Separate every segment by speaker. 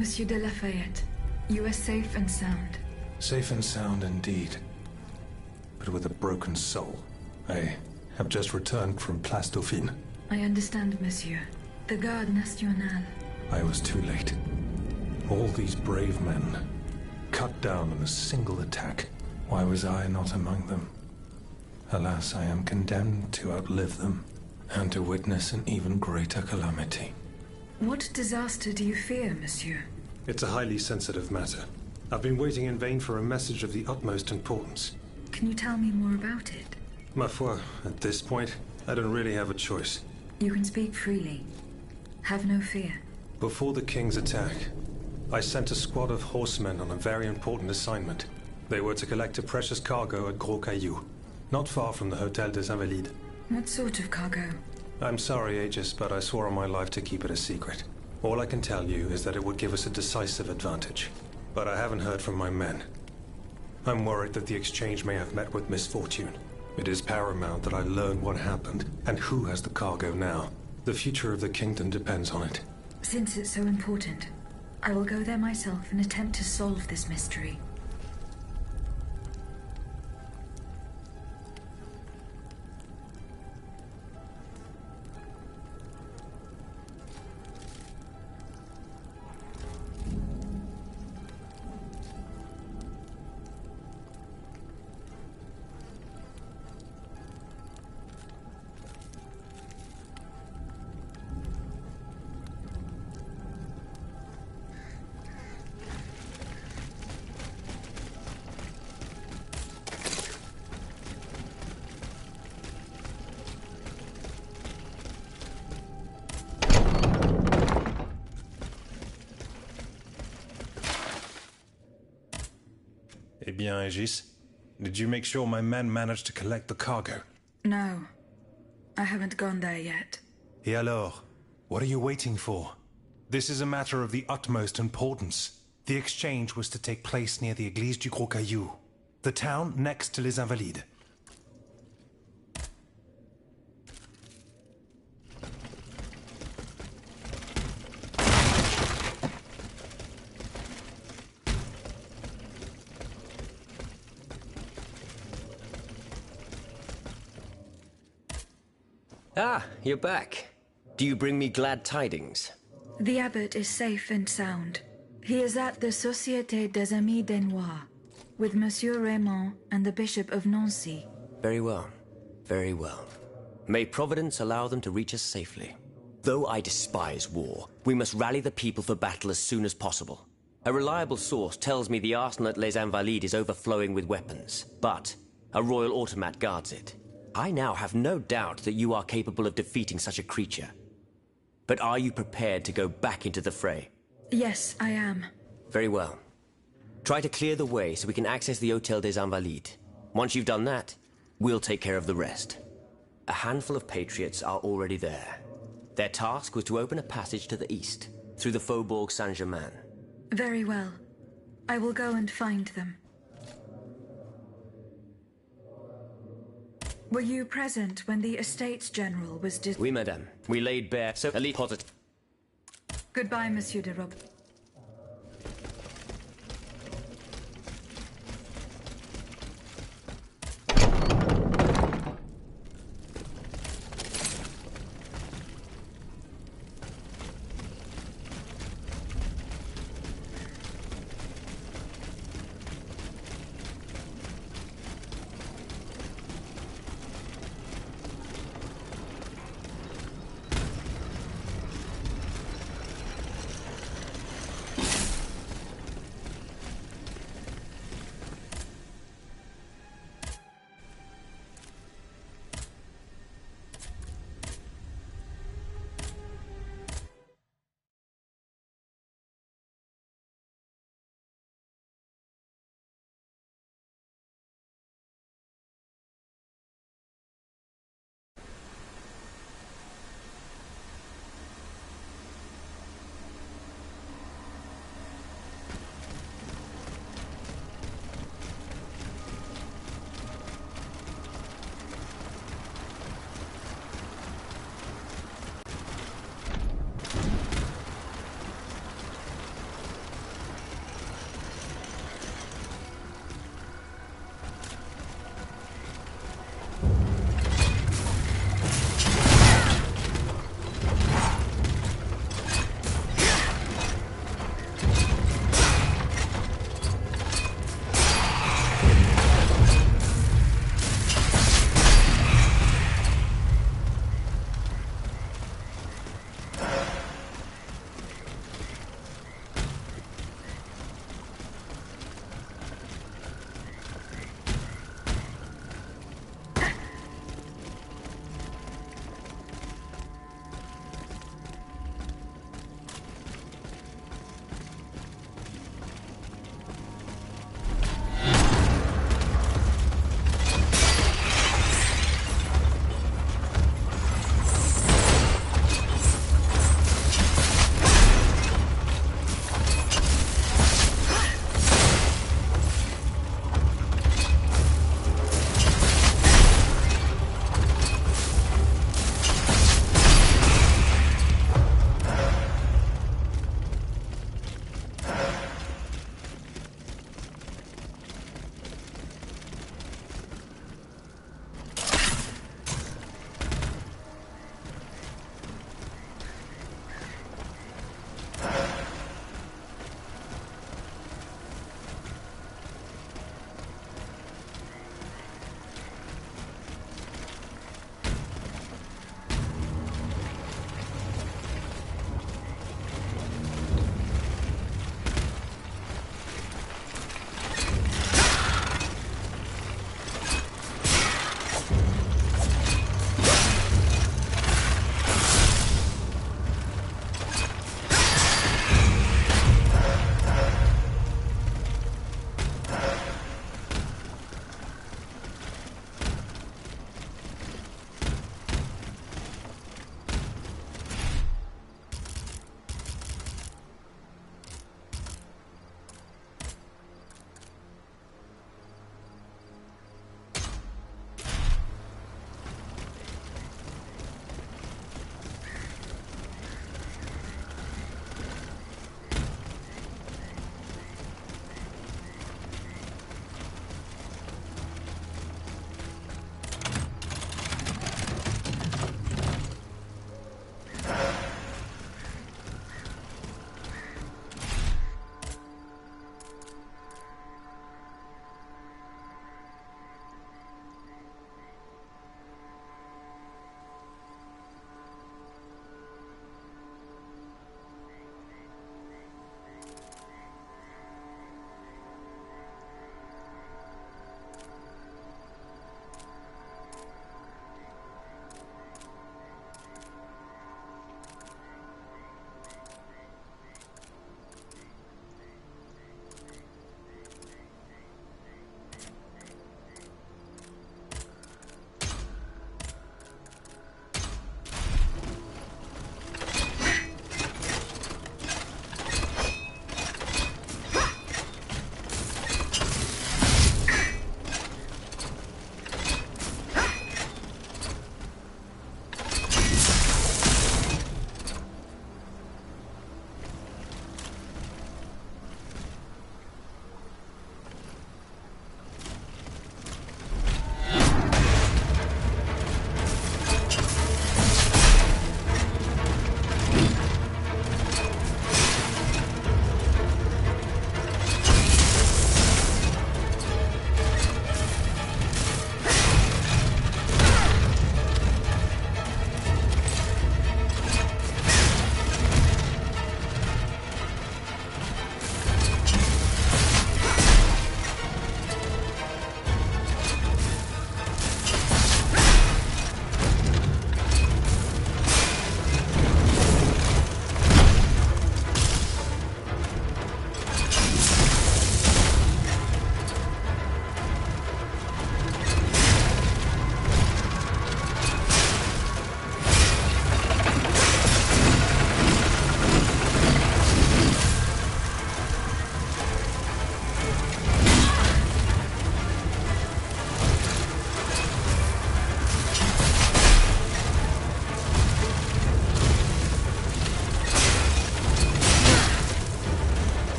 Speaker 1: Monsieur de Lafayette, you are safe and sound.
Speaker 2: Safe and sound indeed, but with a broken soul. I have just returned from Place Dauphine.
Speaker 1: I understand, monsieur. The Garde Nationale.
Speaker 2: I was too late. All these brave men, cut down in a single attack. Why was I not among them? Alas, I am condemned to outlive them, and to witness an even greater calamity.
Speaker 1: What disaster do you fear, monsieur?
Speaker 3: It's a highly sensitive matter. I've been waiting in vain for a message of the utmost importance.
Speaker 1: Can you tell me more about it?
Speaker 3: Ma foi, at this point, I don't really have a choice.
Speaker 1: You can speak freely. Have no fear.
Speaker 3: Before the King's attack, I sent a squad of horsemen on a very important assignment. They were to collect a precious cargo at Gros Caillou, not far from the Hôtel des Invalides.
Speaker 1: What sort of cargo?
Speaker 3: I'm sorry, Aegis, but I swore on my life to keep it a secret. All I can tell you is that it would give us a decisive advantage. But I haven't heard from my men. I'm worried that the exchange may have met with misfortune. It is paramount that I learn what happened, and who has the cargo now. The future of the kingdom depends on it.
Speaker 1: Since it's so important, I will go there myself and attempt to solve this mystery.
Speaker 3: Eh bien, Aegis, did you make sure my men managed to collect the cargo?
Speaker 1: No, I haven't gone there yet.
Speaker 3: Et alors? What are you waiting for? This is a matter of the utmost importance. The exchange was to take place near the Église du Gros Caillou, the town next to Les Invalides.
Speaker 4: Ah, you're back. Do you bring me glad tidings?
Speaker 1: The abbot is safe and sound. He is at the Société des Amis des Noirs, with Monsieur Raymond and the Bishop of Nancy.
Speaker 4: Very well. Very well. May Providence allow them to reach us safely. Though I despise war, we must rally the people for battle as soon as possible. A reliable source tells me the arsenal at Les Invalides is overflowing with weapons, but a royal automat guards it. I now have no doubt that you are capable of defeating such a creature. But are you prepared to go back into the fray?
Speaker 1: Yes, I am.
Speaker 4: Very well. Try to clear the way so we can access the Hôtel des Invalides. Once you've done that, we'll take care of the rest. A handful of patriots are already there. Their task was to open a passage to the east, through the Faubourg Saint-Germain.
Speaker 1: Very well. I will go and find them. Were you present when the Estates General was
Speaker 4: Oui, madame. We laid bare so elite positive.
Speaker 1: Goodbye, Monsieur de Rob.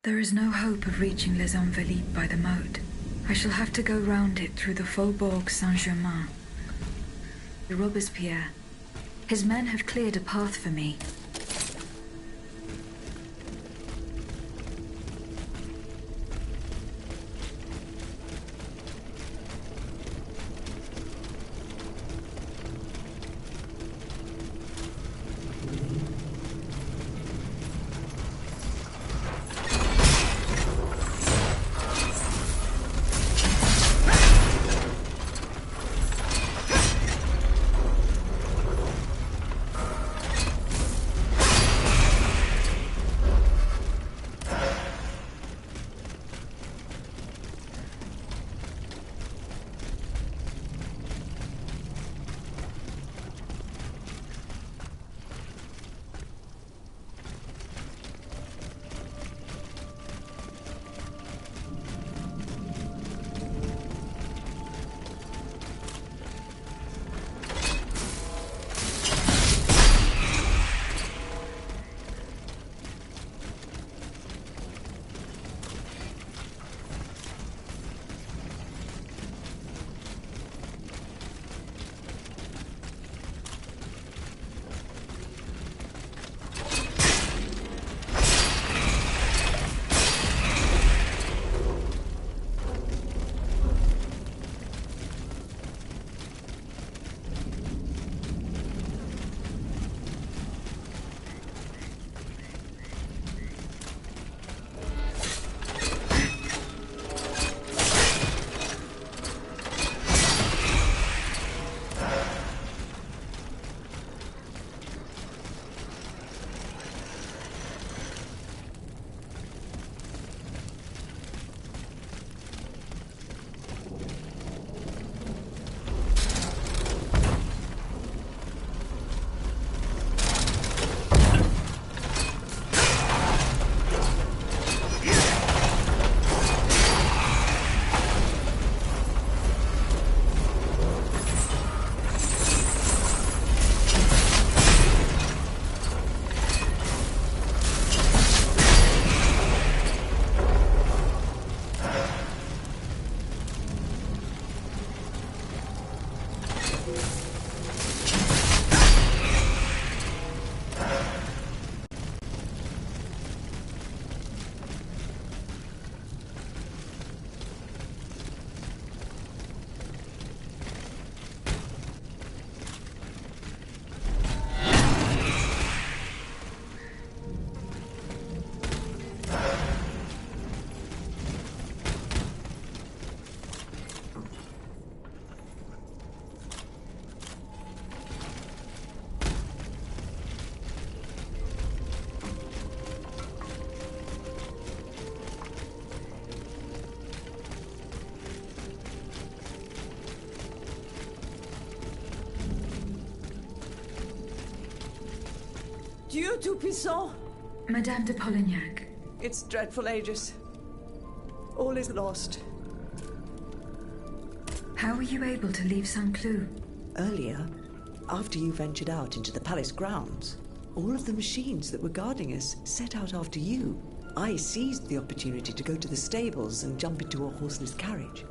Speaker 1: There is no hope of reaching Les Invalides by the moat. I shall have to go round it through the Faubourg Saint-Germain. Robespierre. His men have cleared a path for me.
Speaker 5: Dieu Tout-Puissant!
Speaker 1: Madame de Polignac.
Speaker 5: It's dreadful, Aegis. All is lost.
Speaker 1: How were you able to leave Saint-Cloud?
Speaker 5: Earlier, after you ventured out into the palace grounds, all of the machines that were guarding us set out after you. I seized the opportunity to go to the stables and jump into a horseless carriage.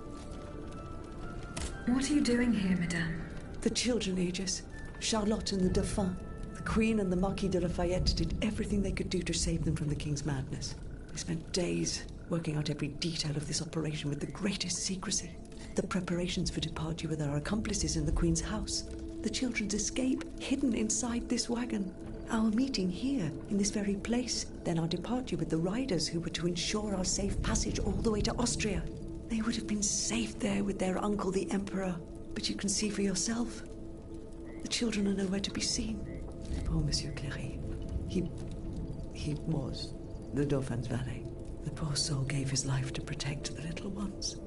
Speaker 1: What are you doing here, Madame?
Speaker 5: The children, Aegis. Charlotte and the Dauphin. The Queen and the Marquis de Lafayette did everything they could do to save them from the King's madness. They spent days working out every detail of this operation with the greatest secrecy. The preparations for departure with our accomplices in the Queen's house. The children's escape, hidden inside this wagon. Our meeting here, in this very place. Then our departure with the riders who were to ensure our safe passage all the way to Austria. They would have been safe there with their uncle, the Emperor. But you can see for yourself. The children are nowhere to be seen. Poor Monsieur Cléry. He was the Dauphin's valet. The poor soul gave his life to protect the little ones.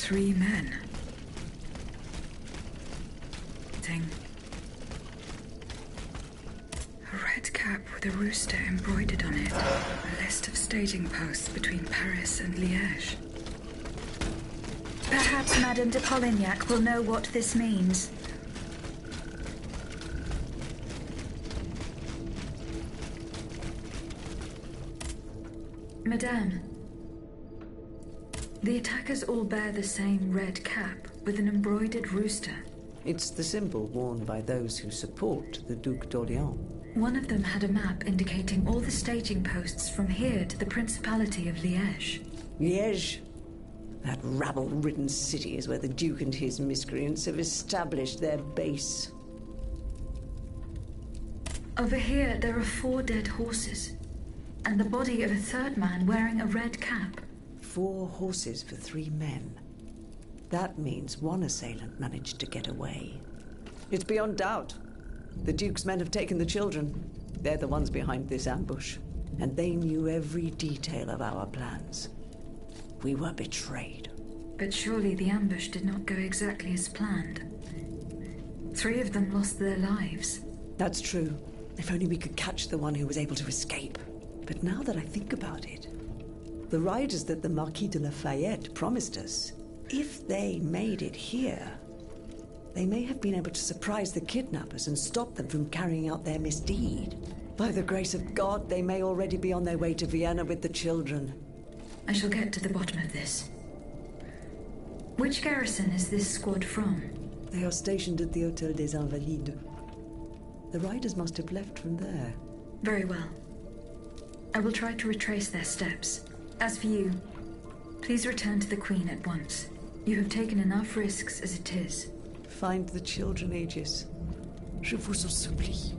Speaker 1: 3 men. Thing. A red cap with a rooster embroidered on it. A list of staging posts between Paris and Liège. Perhaps Madame de Polignac will know what this means. Madame, the attackers all bear the same red cap with an embroidered rooster.
Speaker 5: It's the symbol worn by those who support the Duc d'Orléans.
Speaker 1: One of them had a map indicating all the staging posts from here to the Principality of Liège.
Speaker 5: Liège? That rabble-ridden city is where the Duke and his miscreants have established their base.
Speaker 1: Over here, there are 4 dead horses, and the body of a 3rd man wearing a red cap.
Speaker 5: 4 horses for 3 men. That means one assailant managed to get away. It's beyond doubt. The Duke's men have taken the children. They're the ones behind this ambush. And they knew every detail of our plans. We were betrayed.
Speaker 1: But surely the ambush did not go exactly as planned. 3 of them lost their lives.
Speaker 5: That's true. If only we could catch the one who was able to escape. But now that I think about it, the riders that the Marquis de Lafayette promised us, if they made it here, they may have been able to surprise the kidnappers and stop them from carrying out their misdeed. By the grace of God, they may already be on their way to Vienna with the children.
Speaker 1: I shall get to the bottom of this. Which garrison is this squad from?
Speaker 5: They are stationed at the Hôtel des Invalides. The riders must have left from there.
Speaker 1: Very well. I will try to retrace their steps. As for you, please return to the Queen at once. You have taken enough risks as it is.
Speaker 5: Find the children, Aegis. Je vous en supplie.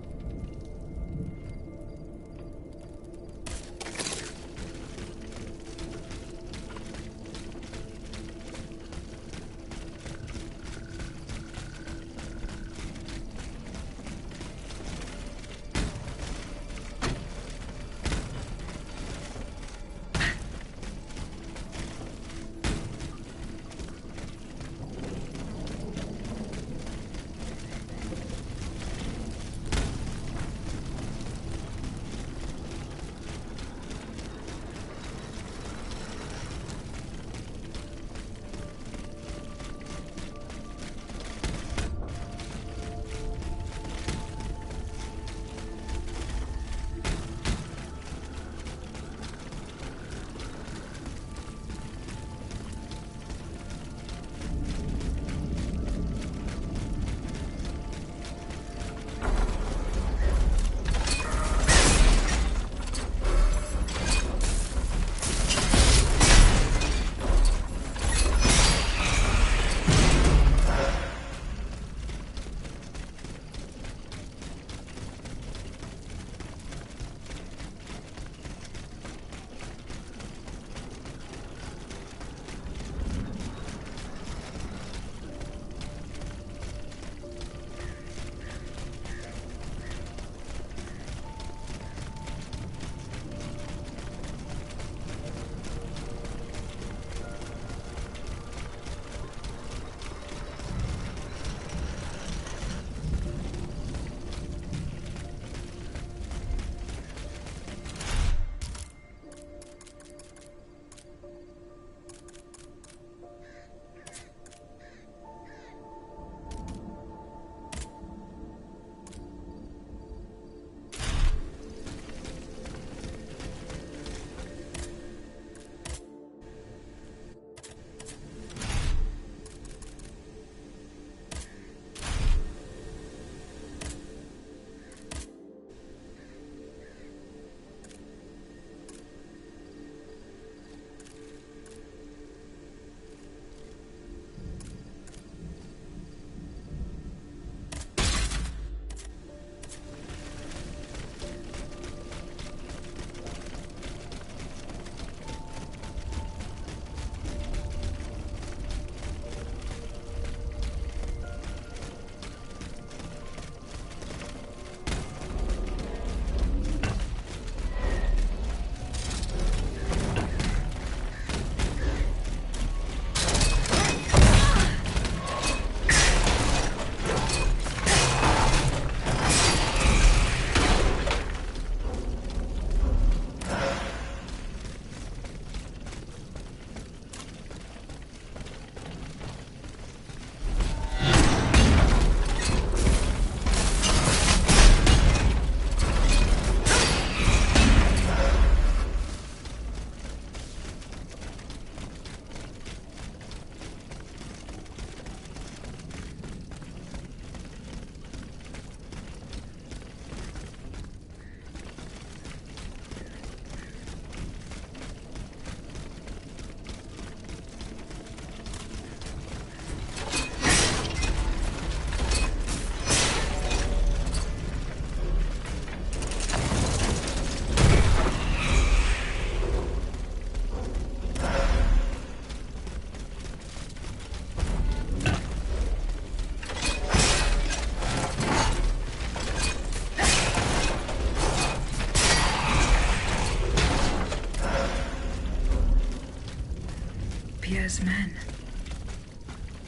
Speaker 1: Emperor's men.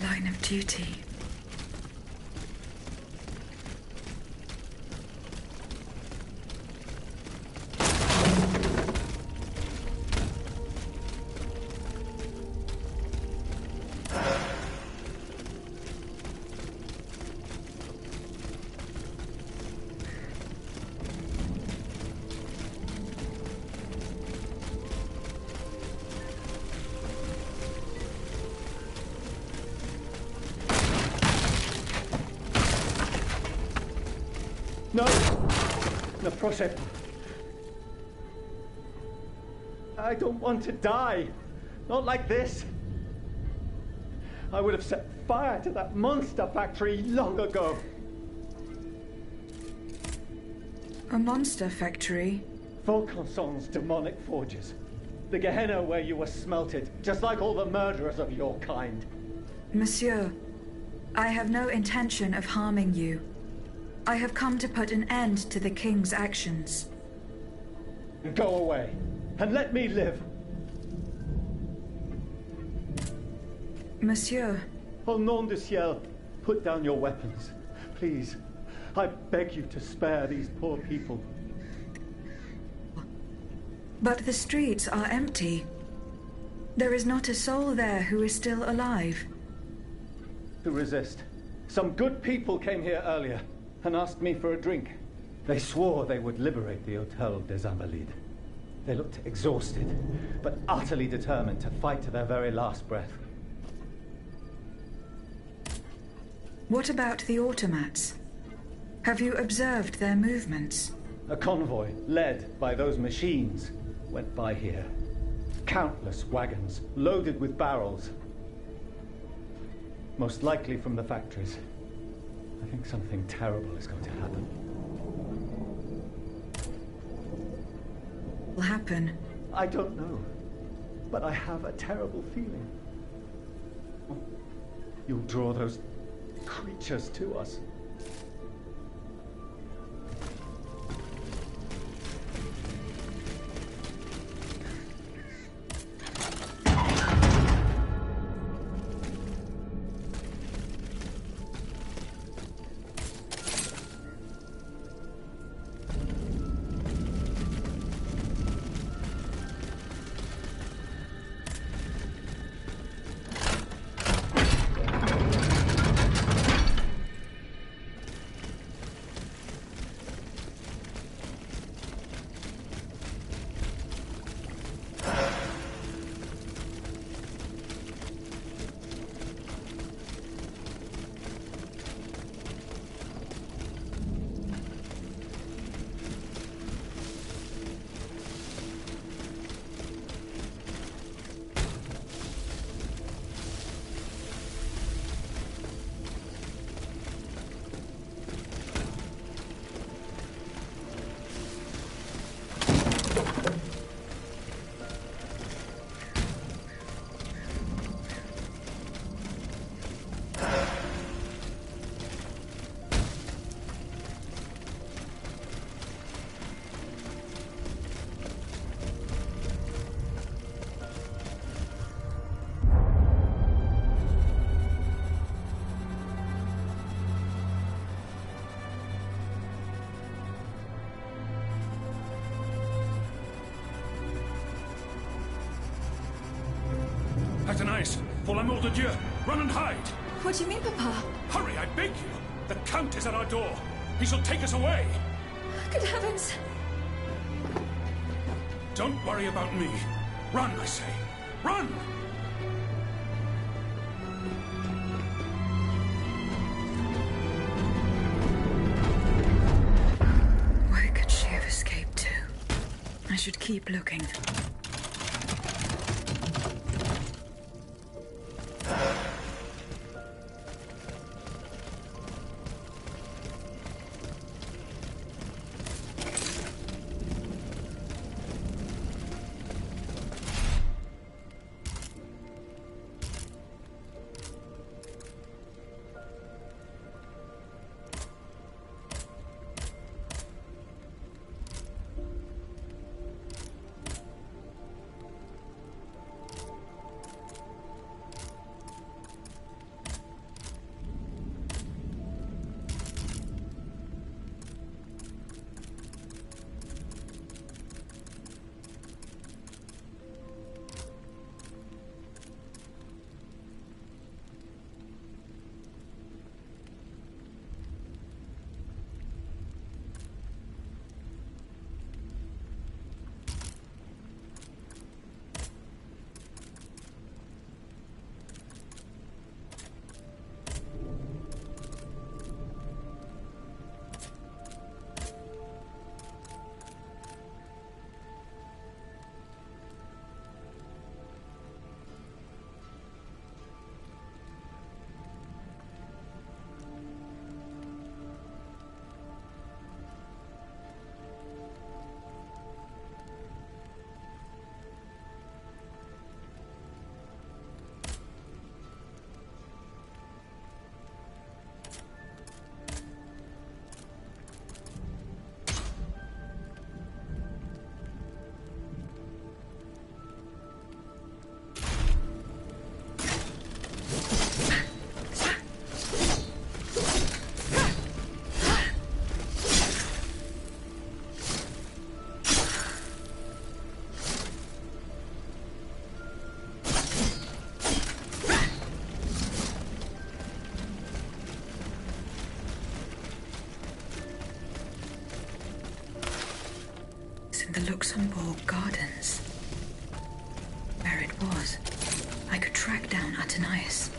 Speaker 1: Line of duty.
Speaker 6: No! No, proszę. I don't want to die. Not like this. I would have set fire to that monster factory long ago.
Speaker 1: A monster factory?
Speaker 6: Volcanson's demonic forges. The Gehenna where you were smelted, just like all the murderers of your kind.
Speaker 1: Monsieur, I have no intention of harming you. I have come to put an end to the King's actions.
Speaker 6: Go away, and let me live.
Speaker 1: Monsieur.
Speaker 6: Au nom du ciel, put down your weapons. Please, I beg you to spare these poor people.
Speaker 1: But the streets are empty. There is not a soul there who is still alive.
Speaker 6: To resist. Some good people came here earlier and asked me for a drink. They swore they would liberate the Hôtel des Invalides. They looked exhausted, but utterly determined to fight to their very last breath.
Speaker 1: What about the automats? Have you observed their movements?
Speaker 6: A convoy, led by those machines, went by here. Countless wagons, loaded with barrels. Most likely from the factories. I think something terrible is going to happen.
Speaker 1: Will happen?
Speaker 6: I don't know, but I have a terrible feeling. You'll draw those creatures to us.
Speaker 7: Athénaïs, pour l'amour de Dieu, run and hide!
Speaker 8: What do you mean, Papa?
Speaker 7: Hurry, I beg you! The Count is at our door. He shall take us away.
Speaker 8: Good heavens!
Speaker 7: Don't worry about me. Run, I say. Run!
Speaker 1: Where could she have escaped to? I should keep looking. The Luxembourg Gardens. Where it was, I could track down Athenais.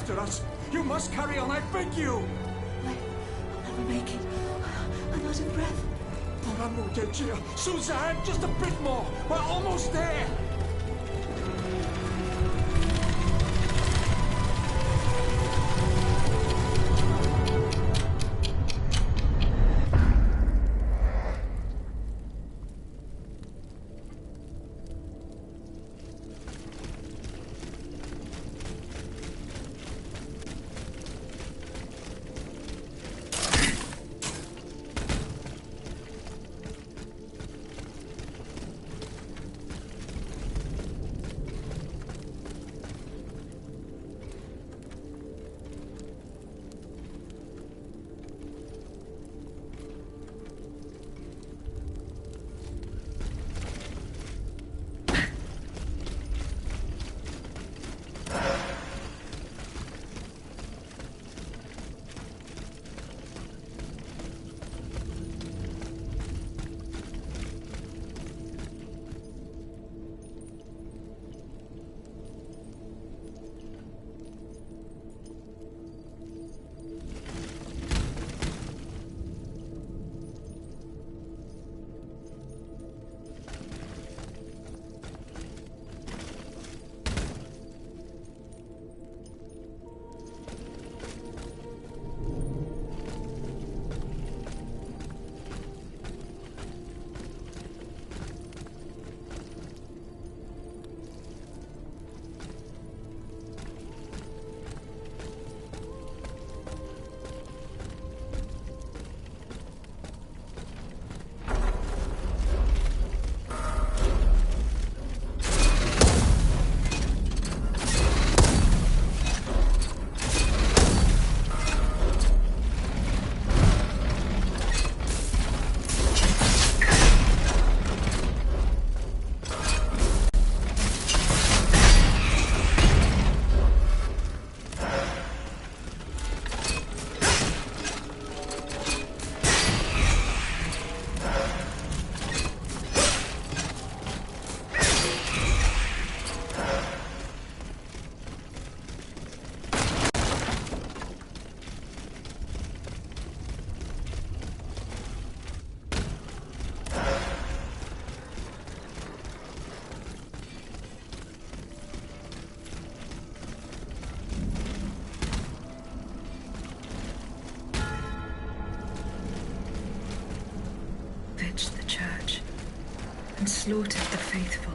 Speaker 7: after us. You must carry on, I beg you!
Speaker 5: I'll never make it. I'm out of breath.
Speaker 7: Moramo, Dejia. Suzanne, just a bit more. We're almost there.
Speaker 1: The church and slaughtered the faithful.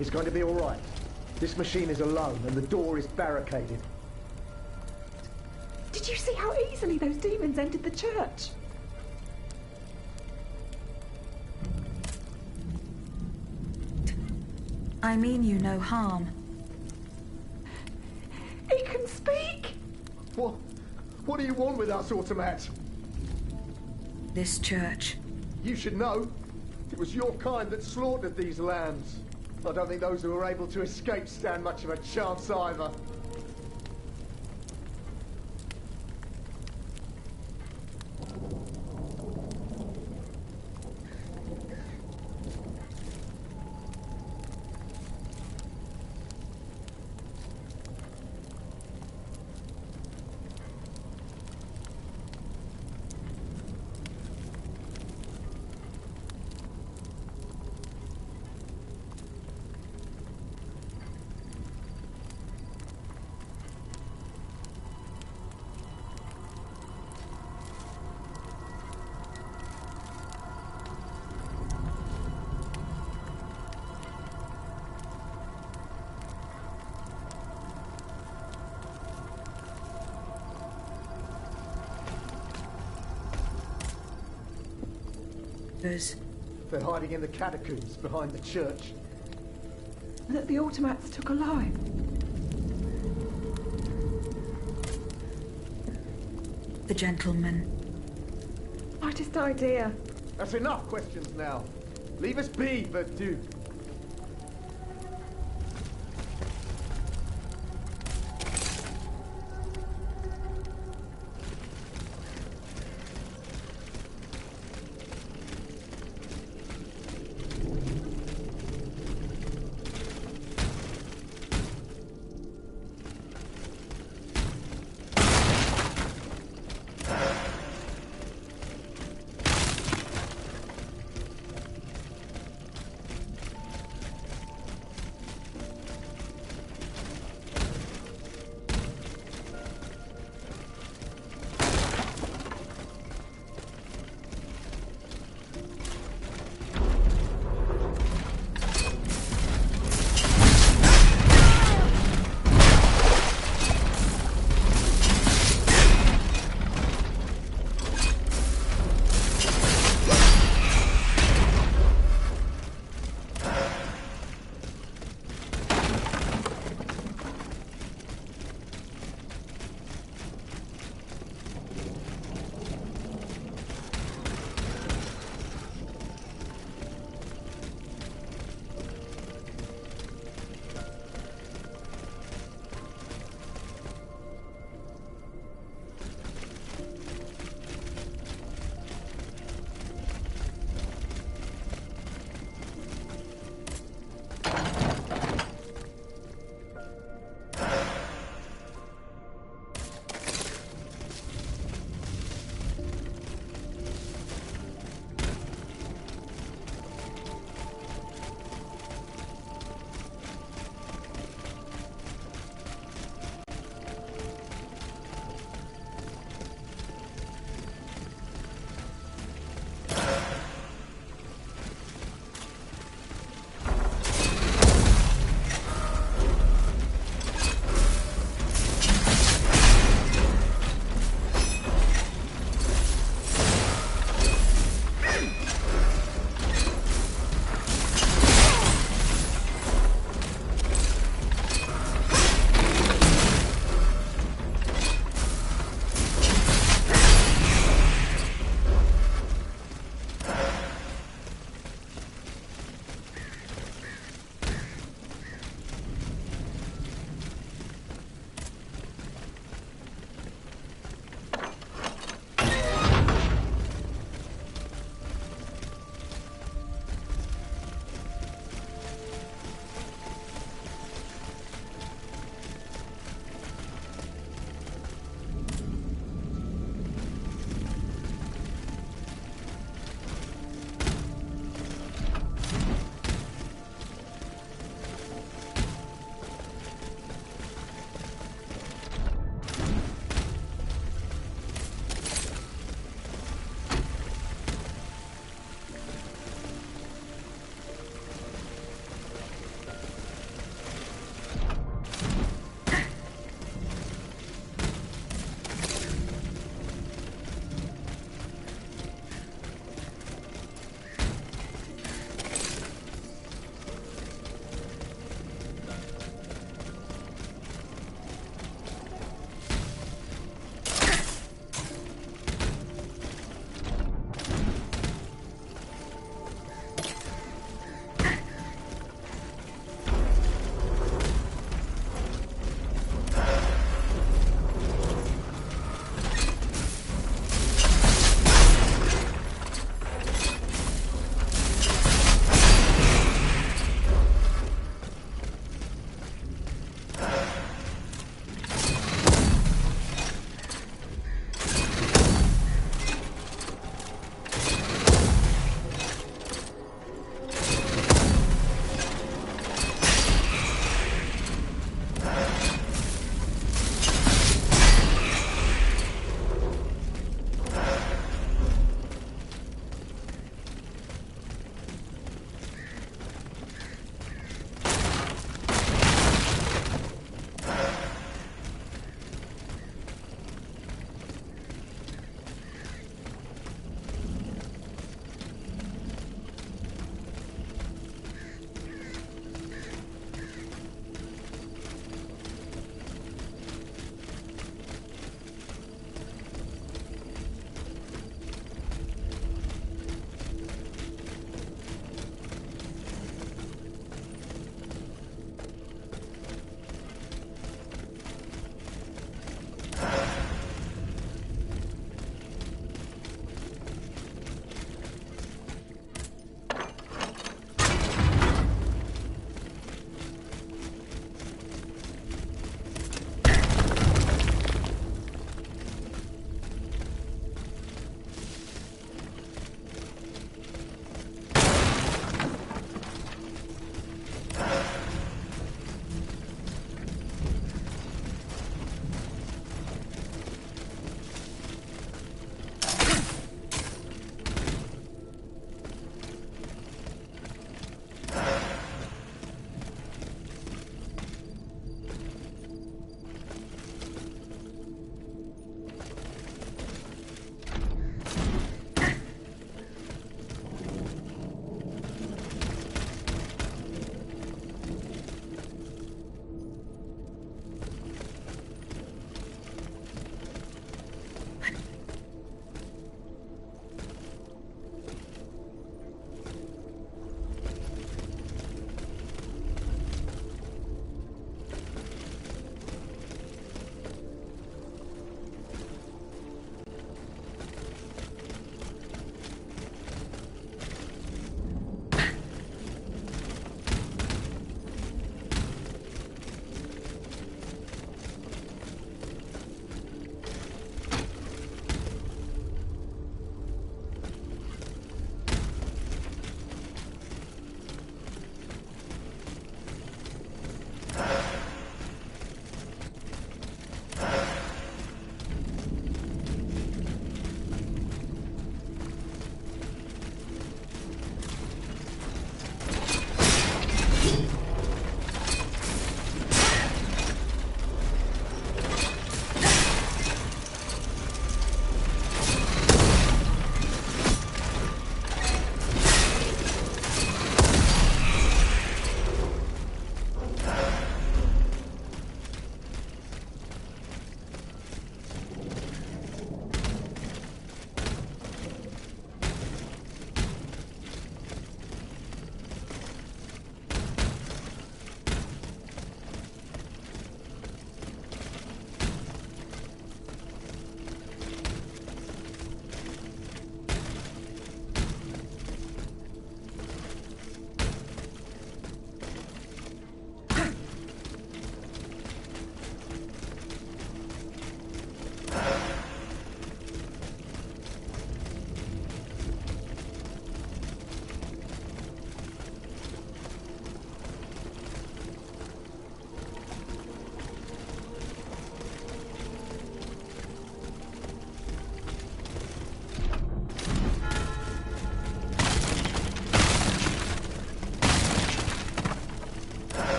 Speaker 9: It's going to be all right. This machine is alone, and the door is barricaded.
Speaker 10: Did you see how easily those demons entered the church?
Speaker 1: I mean you no harm.
Speaker 10: He can speak!
Speaker 9: What do you want with us, Automat?
Speaker 1: This church.
Speaker 9: You should know. It was your kind that slaughtered these lambs. I don't think those who were able to escape stand much of a chance either. They're hiding in the catacombs behind the church.
Speaker 10: That the automats took alive.
Speaker 1: The gentleman.
Speaker 10: Slightest idea.
Speaker 9: That's enough questions now. Leave us be, Vertu.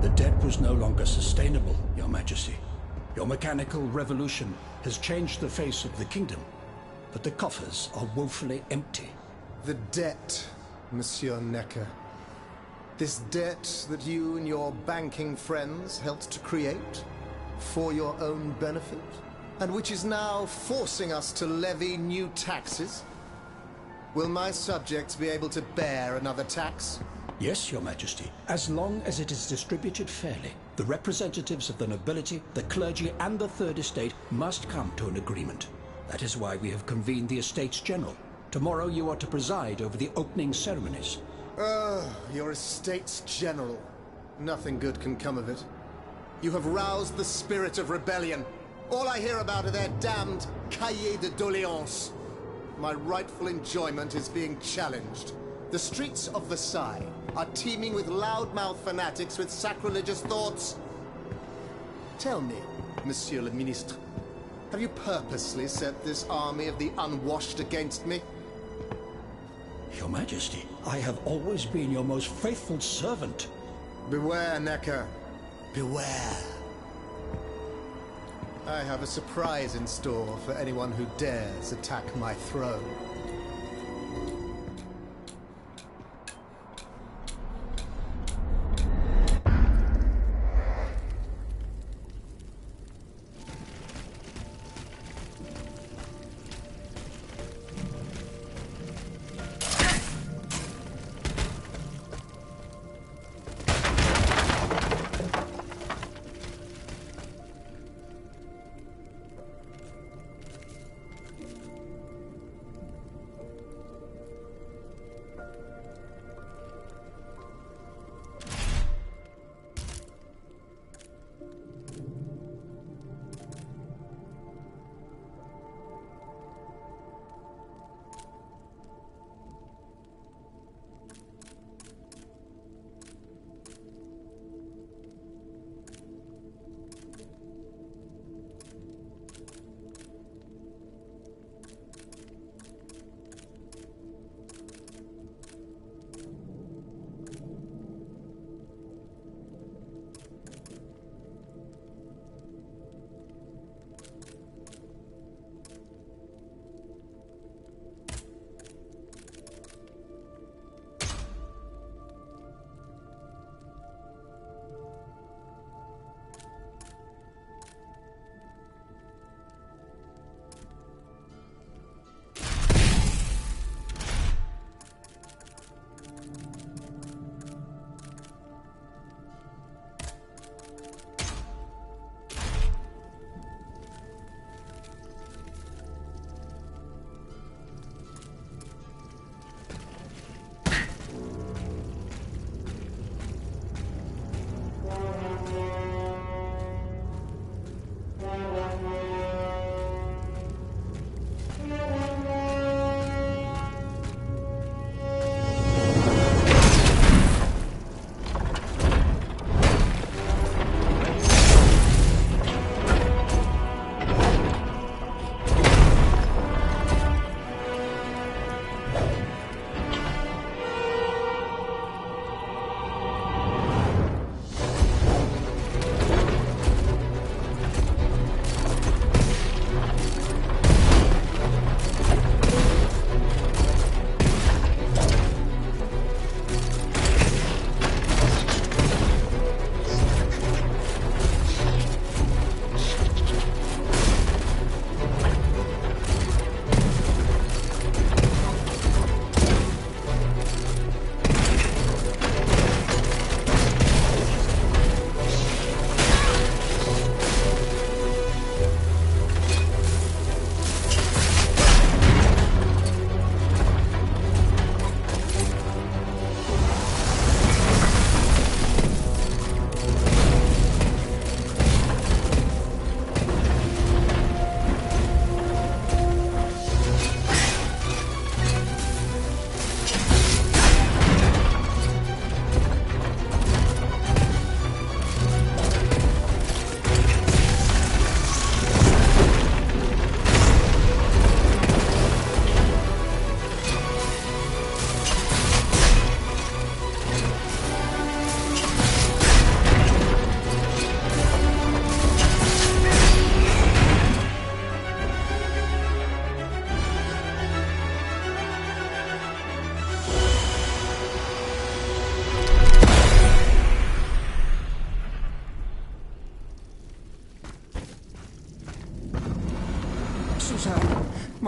Speaker 11: The debt was no longer sustainable, Your Majesty. Your mechanical revolution has changed the face of the kingdom, but the coffers are woefully empty.
Speaker 9: The debt, Monsieur Necker. This debt that you and your banking friends helped to create for your own benefit, and which is now forcing us to levy new taxes? Will my subjects be able to bear another tax?
Speaker 11: Yes, Your Majesty, as long as it is distributed fairly. The representatives of the nobility, the clergy, and the Third Estate must come to an agreement. That is why we have convened the Estates General. Tomorrow you are to preside over the opening ceremonies.
Speaker 9: Your Estates General. Nothing good can come of it. You have roused the spirit of rebellion. All I hear about are their damned cahiers de doléances. My rightful enjoyment is being challenged. The streets of Versailles are teeming with loudmouth fanatics with sacrilegious thoughts. Tell me, Monsieur le Ministre, have you purposely set this army of the unwashed against me?
Speaker 11: Your Majesty, I have always been your most faithful servant.
Speaker 9: Beware, Necker. Beware. I have a surprise in store for anyone who dares attack my throne.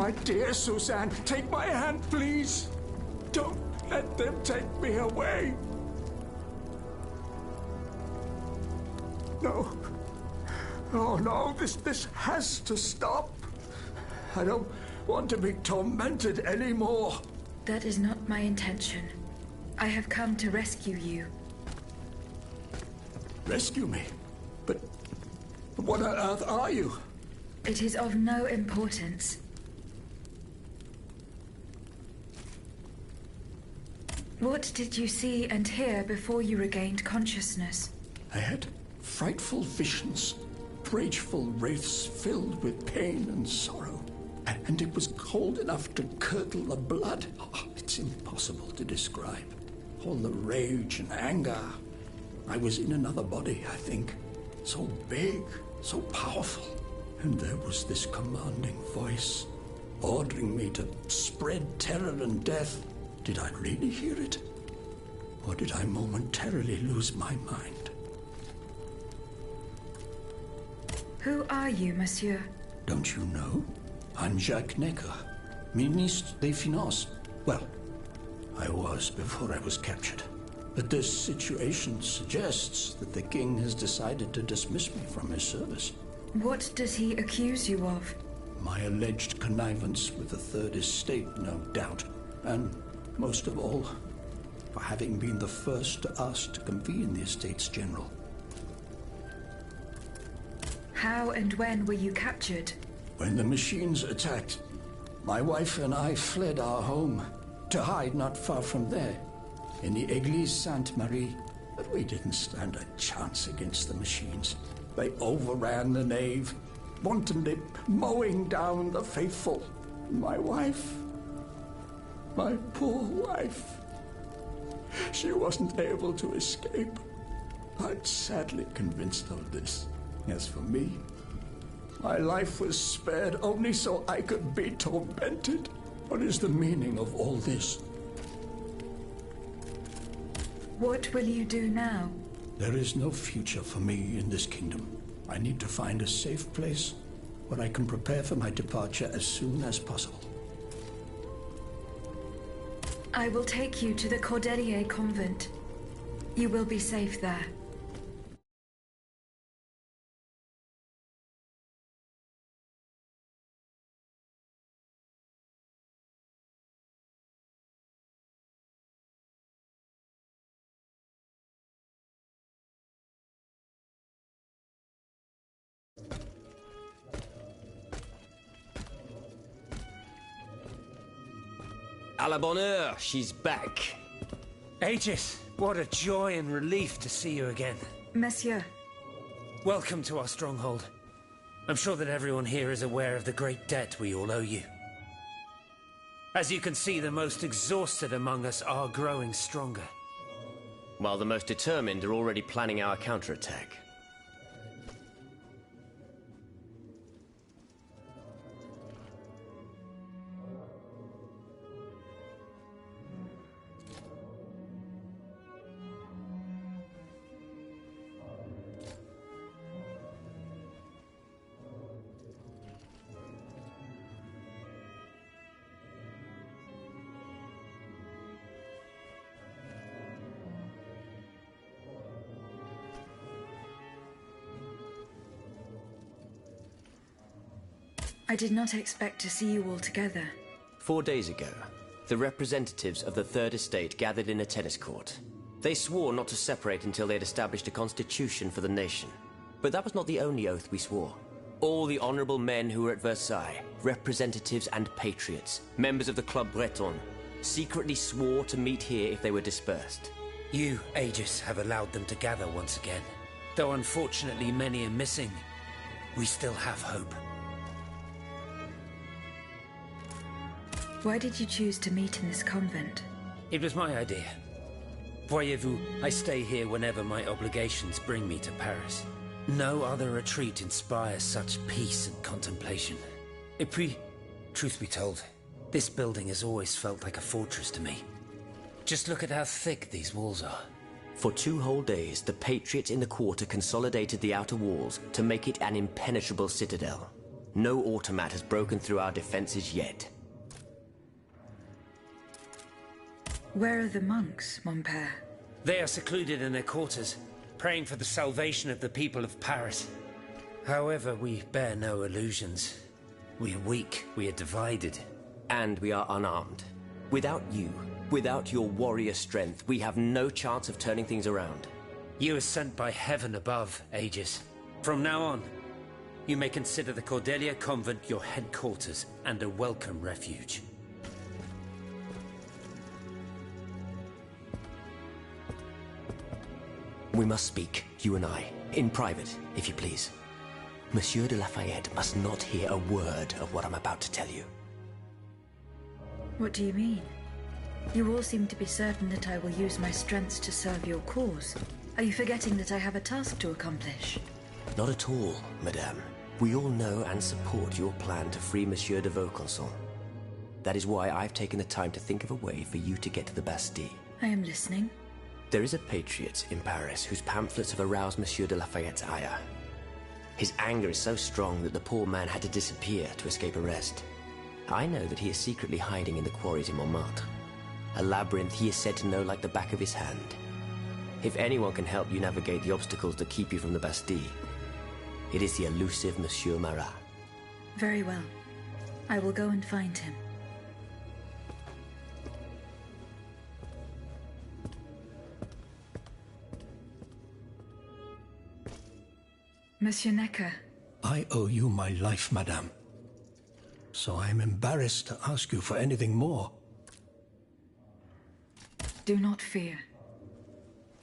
Speaker 7: My dear Suzanne, take my hand, please. Don't let them take me away. No. Oh, no, this has to stop. I don't want to be tormented anymore.
Speaker 1: That is not my intention. I have come to rescue you.
Speaker 7: Rescue me? But what on earth are you?
Speaker 1: It is of no importance. What did you see and hear before you regained consciousness?
Speaker 7: I had frightful visions, rageful wraiths filled with pain and sorrow. And it was cold enough to curdle the blood. Oh, it's impossible to describe. All the rage and anger. I was in another body, I think. So big, so powerful. And there was this commanding voice, ordering me to spread terror and death. Did I really hear it? Or did I momentarily lose my mind?
Speaker 1: Who are you, monsieur?
Speaker 7: Don't you know? I'm Jacques Necker, Ministre des Finances. Well, I was before I was captured. But this situation suggests that the king has decided to dismiss me from his service.
Speaker 1: What does he accuse you of?
Speaker 7: My alleged connivance with the Third Estate, no doubt. And most of all, for having been the first to ask to convene the Estates General.
Speaker 1: How and when were you captured?
Speaker 7: When the machines attacked, my wife and I fled our home to hide not far from there, in the Église Sainte-Marie. But we didn't stand a chance against the machines. They overran the nave, wantonly mowing down the faithful. My wife, my poor wife, she wasn't able to escape. I'm sadly convinced of this. As for me, my life was spared only so I could be tormented. What is the meaning of all this?
Speaker 1: What will you do now?
Speaker 7: There is no future for me in this kingdom. I need to find a safe place where I can prepare for my departure as soon as possible.
Speaker 1: I will take you to the Cordelier convent. You will be safe there.
Speaker 4: À la bonne heure, she's back.
Speaker 12: Aegis, what a joy and relief to see you again.
Speaker 1: Monsieur.
Speaker 12: Welcome to our stronghold. I'm sure that everyone here is aware of the great debt we all owe you. As you can see, the most exhausted among us are growing stronger.
Speaker 4: While the most determined are already planning our counterattack.
Speaker 1: I did not expect to see you all together.
Speaker 4: 4 days ago, the representatives of the Third Estate gathered in a tennis court. They swore not to separate until they had established a constitution for the nation. But that was not the only oath we swore. All the honorable men who were at Versailles, representatives and patriots, members of the Club Breton, secretly swore to meet here if they were dispersed.
Speaker 12: You, Aegis, have allowed them to gather once again. Though unfortunately many are missing, we still have hope.
Speaker 1: Why did you choose to meet in this convent?
Speaker 12: It was my idea. Voyez-vous, I stay here whenever my obligations bring me to Paris. No other retreat inspires such peace and contemplation. Et puis, truth be told, this building has always felt like a fortress to me. Just look at how thick these walls are.
Speaker 4: For 2 whole days, the patriots in the quarter consolidated the outer walls to make it an impenetrable citadel. No automat has broken through our defenses yet.
Speaker 1: Where are the monks, mon père?
Speaker 12: They are secluded in their quarters, praying for the salvation of the people of Paris. However, we bear no illusions. We are weak, we are divided.
Speaker 4: And we are unarmed. Without you, without your warrior strength, we have no chance of turning things around.
Speaker 12: You are sent by heaven above, Aegis. From now on, you may consider the Cordelia Convent your headquarters and a welcome refuge.
Speaker 4: We must speak, you and I, in private, if you please. Monsieur de Lafayette must not hear a word of what I'm about to tell you.
Speaker 1: What do you mean? You all seem to be certain that I will use my strengths to serve your cause. Are you forgetting that I have a task to accomplish?
Speaker 4: Not at all, madame. We all know and support your plan to free Monsieur de Vaucanson. That is why I've taken the time to think of a way for you to get to the Bastille.
Speaker 1: I am listening.
Speaker 4: There is a patriot in Paris whose pamphlets have aroused Monsieur de Lafayette's ire. His anger is so strong that the poor man had to disappear to escape arrest. I know that he is secretly hiding in the quarries in Montmartre. A labyrinth he is said to know like the back of his hand. If anyone can help you navigate the obstacles that keep you from the Bastille, it is the elusive Monsieur Marat.
Speaker 1: Very well. I will go and find him. Monsieur Necker.
Speaker 11: I owe you my life, madame. So I am embarrassed to ask you for anything more.
Speaker 1: Do not fear.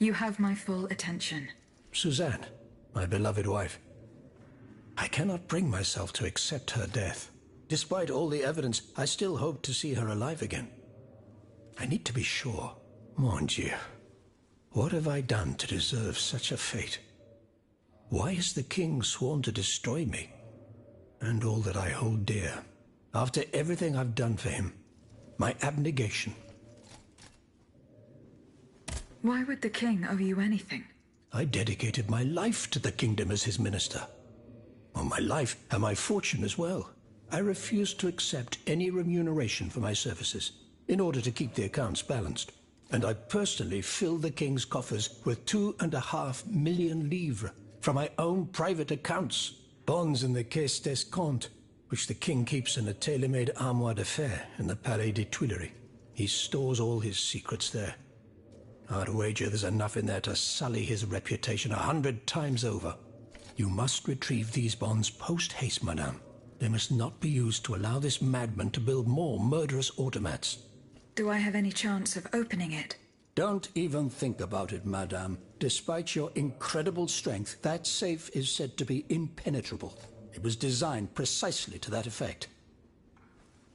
Speaker 1: You have my full attention.
Speaker 11: Suzanne, my beloved wife. I cannot bring myself to accept her death. Despite all the evidence, I still hope to see her alive again. I need to be sure. Mon Dieu. What have I done to deserve such a fate? Why has the king sworn to destroy me? And all that I hold dear. After everything I've done for him. My abnegation.
Speaker 1: Why would the king owe you anything?
Speaker 11: I dedicated my life to the kingdom as his minister. Well, my life and my fortune as well. I refuse to accept any remuneration for my services in order to keep the accounts balanced. And I personally filled the king's coffers with 2.5 million livres from my own private accounts, bonds in the Caisse d'Escompte, which the king keeps in a tailor-made armoire de fer in the Palais des Tuileries. He stores all his secrets there. I'd wager there's enough in there to sully his reputation 100 times over. You must retrieve these bonds post-haste, madame. They must not be used to allow this madman to build more murderous automats.
Speaker 1: Do I have any chance of opening it?
Speaker 11: Don't even think about it, madame. Despite your incredible strength, that safe is said to be impenetrable. It was designed precisely to that effect.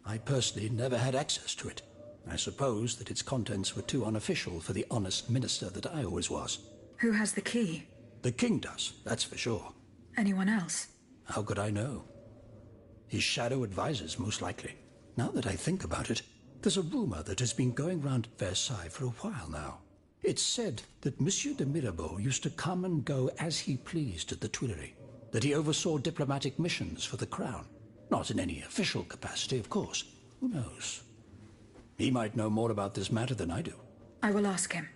Speaker 11: I personally never had access to it. I suppose that its contents were too unofficial for the honest minister that I always was.
Speaker 1: Who has the key?
Speaker 11: The king does, that's for sure.
Speaker 1: Anyone else?
Speaker 11: How could I know? His shadow advisors, most likely. Now that I think about it, there's a rumor that has been going round Versailles for a while now. It's said that Monsieur de Mirabeau used to come and go as he pleased at the Tuileries, that he oversaw diplomatic missions for the crown. Not in any official capacity, of course. Who knows? He might know more about this matter than I do.
Speaker 1: I will ask him.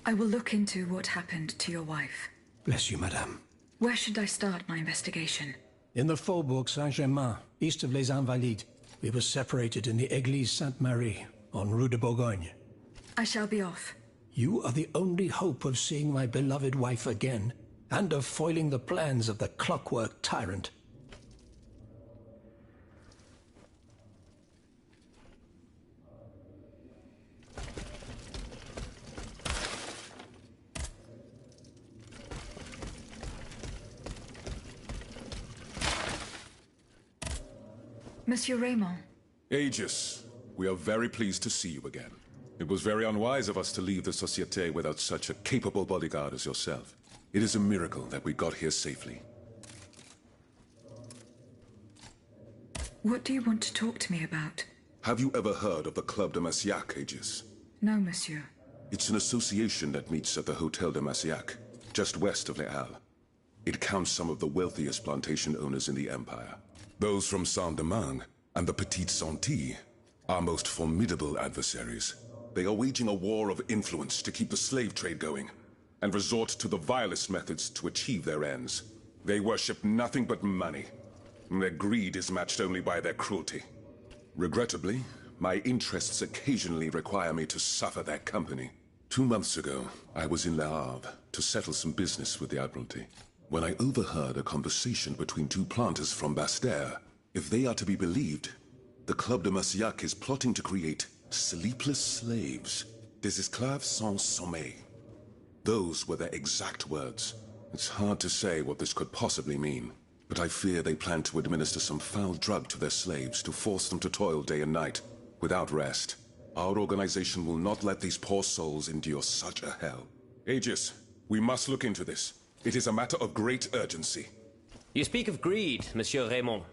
Speaker 1: I will look into what happened to your wife.
Speaker 11: Bless you, madame.
Speaker 1: Where should I start my investigation?
Speaker 11: In the Faubourg Saint-Germain, east of Les Invalides. We were separated in the Église Sainte-Marie, on Rue de Bourgogne.
Speaker 1: I shall be off.
Speaker 11: You are the only hope of seeing my beloved wife again, and of foiling the plans of the clockwork tyrant.
Speaker 1: Monsieur Raymond.
Speaker 13: Aegis, we are very pleased to see you again. It was very unwise of us to leave the Société without such a capable bodyguard as yourself. It is a miracle that we got here safely.
Speaker 1: What do you want to talk to me about?
Speaker 13: Have you ever heard of the Club de Massiac, Aegis?
Speaker 1: No, monsieur.
Speaker 13: It's an association that meets at the Hotel de Massiac, just west of Les Halles. It counts some of the wealthiest plantation owners in the Empire. Those from Saint-Domingue and the Petite Santé, our most formidable adversaries. They are waging a war of influence to keep the slave trade going, and resort to the vilest methods to achieve their ends. They worship nothing but money. Their greed is matched only by their cruelty. Regrettably, my interests occasionally require me to suffer their company. 2 months ago, I was in Le Havre to settle some business with the Admiralty, when I overheard a conversation between 2 planters from Bastère. If they are to be believed, the Club de Marcillac is plotting to create sleepless slaves, des esclaves sans sommeil. Those were their exact words. It's hard to say what this could possibly mean, but I fear they plan to administer some foul drug to their slaves to force them to toil day and night, without rest. Our organization will not let these poor souls endure such a hell. Aegis, we must look into this. It is a matter of great urgency.
Speaker 4: You speak of greed, Monsieur Raymond.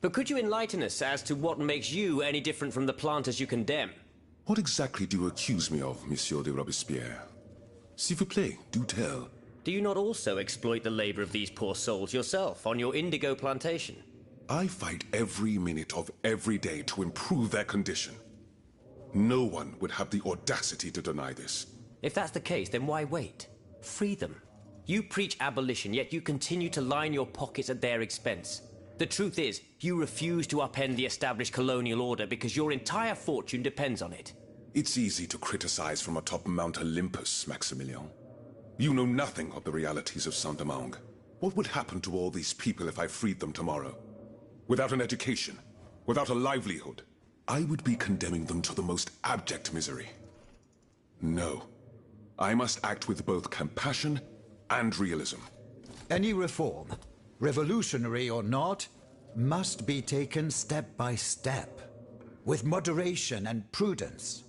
Speaker 4: But could you enlighten us as to what makes you any different from the planters you condemn?
Speaker 13: What exactly do you accuse me of, Monsieur de Robespierre? S'il vous plaît, do tell.
Speaker 4: Do you not also exploit the labor of these poor souls yourself on your indigo plantation?
Speaker 13: I fight every minute of every day to improve their condition. No one would have the audacity to deny this.
Speaker 4: If that's the case, then why wait? Free them. You preach abolition, yet you continue to line your pockets at their expense. The truth is, you refuse to upend the established colonial order because your entire fortune depends on it.
Speaker 13: It's easy to criticize from atop Mount Olympus, Maximilian. You know nothing of the realities of Saint-Domingue. What would happen to all these people if I freed them tomorrow? Without an education, without a livelihood, I would be condemning them to the most abject misery. No. I must act with both compassion and realism.
Speaker 14: Any reform, revolutionary or not, must be taken step by step, with moderation and prudence.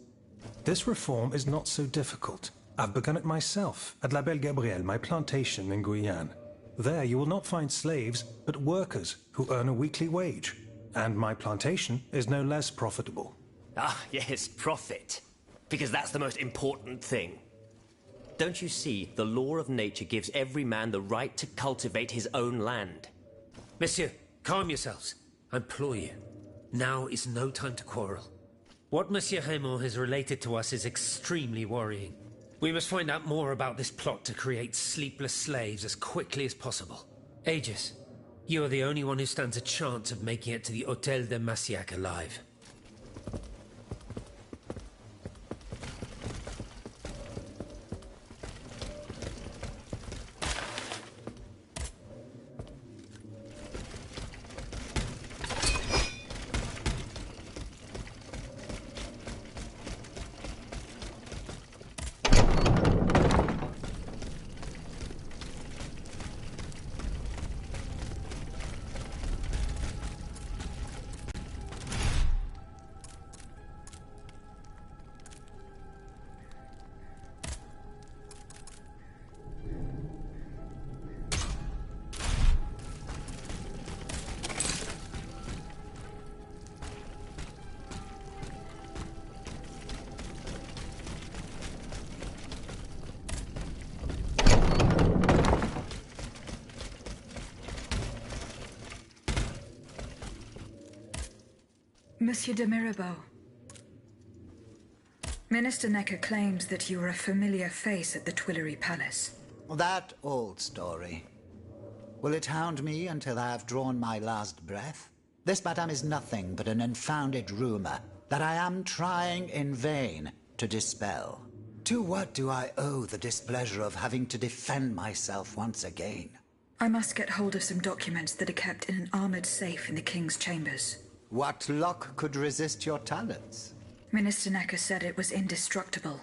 Speaker 2: This reform is not so difficult. I've begun it myself at La Belle Gabrielle, my plantation in Guyane. There you will not find slaves, but workers who earn a weekly wage. And my plantation is no less profitable.
Speaker 4: Ah, yes, profit. Because that's the most important thing. Don't you see, the law of nature gives every man the right to cultivate his own land.
Speaker 12: Monsieur, calm yourselves. I implore you. Now is no time to quarrel. What Monsieur Raymond has related to us is extremely worrying. We must find out more about this plot to create sleepless slaves as quickly as possible. Aegis, you are the only one who stands a chance of making it to the Hôtel de Marcillac alive.
Speaker 1: Monsieur de Mirabeau. Minister Necker claims that you are a familiar face at the Tuileries Palace.
Speaker 14: That old story. Will it hound me until I have drawn my last breath? This, madame, is nothing but an unfounded rumor that I am trying in vain to dispel. To what do I owe the displeasure of having to defend myself once again?
Speaker 1: I must get hold of some documents that are kept in an armored safe in the King's chambers.
Speaker 14: What luck could resist your talents?
Speaker 1: Minister Necker said it was indestructible.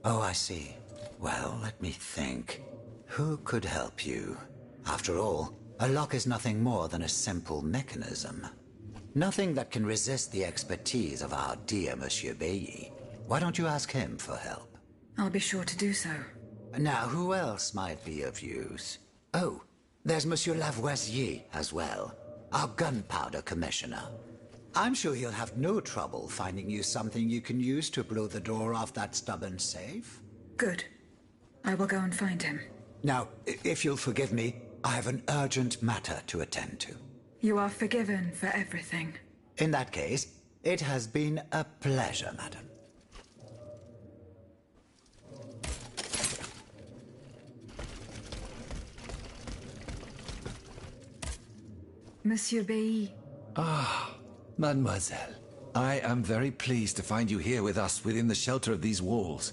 Speaker 14: Oh, I see. Well, let me think. Who could help you? After all, a lock is nothing more than a simple mechanism. Nothing that can resist the expertise of our dear Monsieur Bailly. Why don't you ask him for help?
Speaker 1: I'll be sure to do so.
Speaker 14: Now, who else might be of use? Oh, there's Monsieur Lavoisier as well. Our gunpowder commissioner. I'm sure he'll have no trouble finding you something you can use to blow the door off that stubborn safe.
Speaker 1: Good. I will go and find him.
Speaker 14: Now, if you'll forgive me, I have an urgent matter to attend to.
Speaker 1: You are forgiven for everything.
Speaker 14: In that case, it has been a pleasure, madam.
Speaker 1: Monsieur Bailly.
Speaker 15: Ah, mademoiselle. I am very pleased to find you here with us within the shelter of these walls.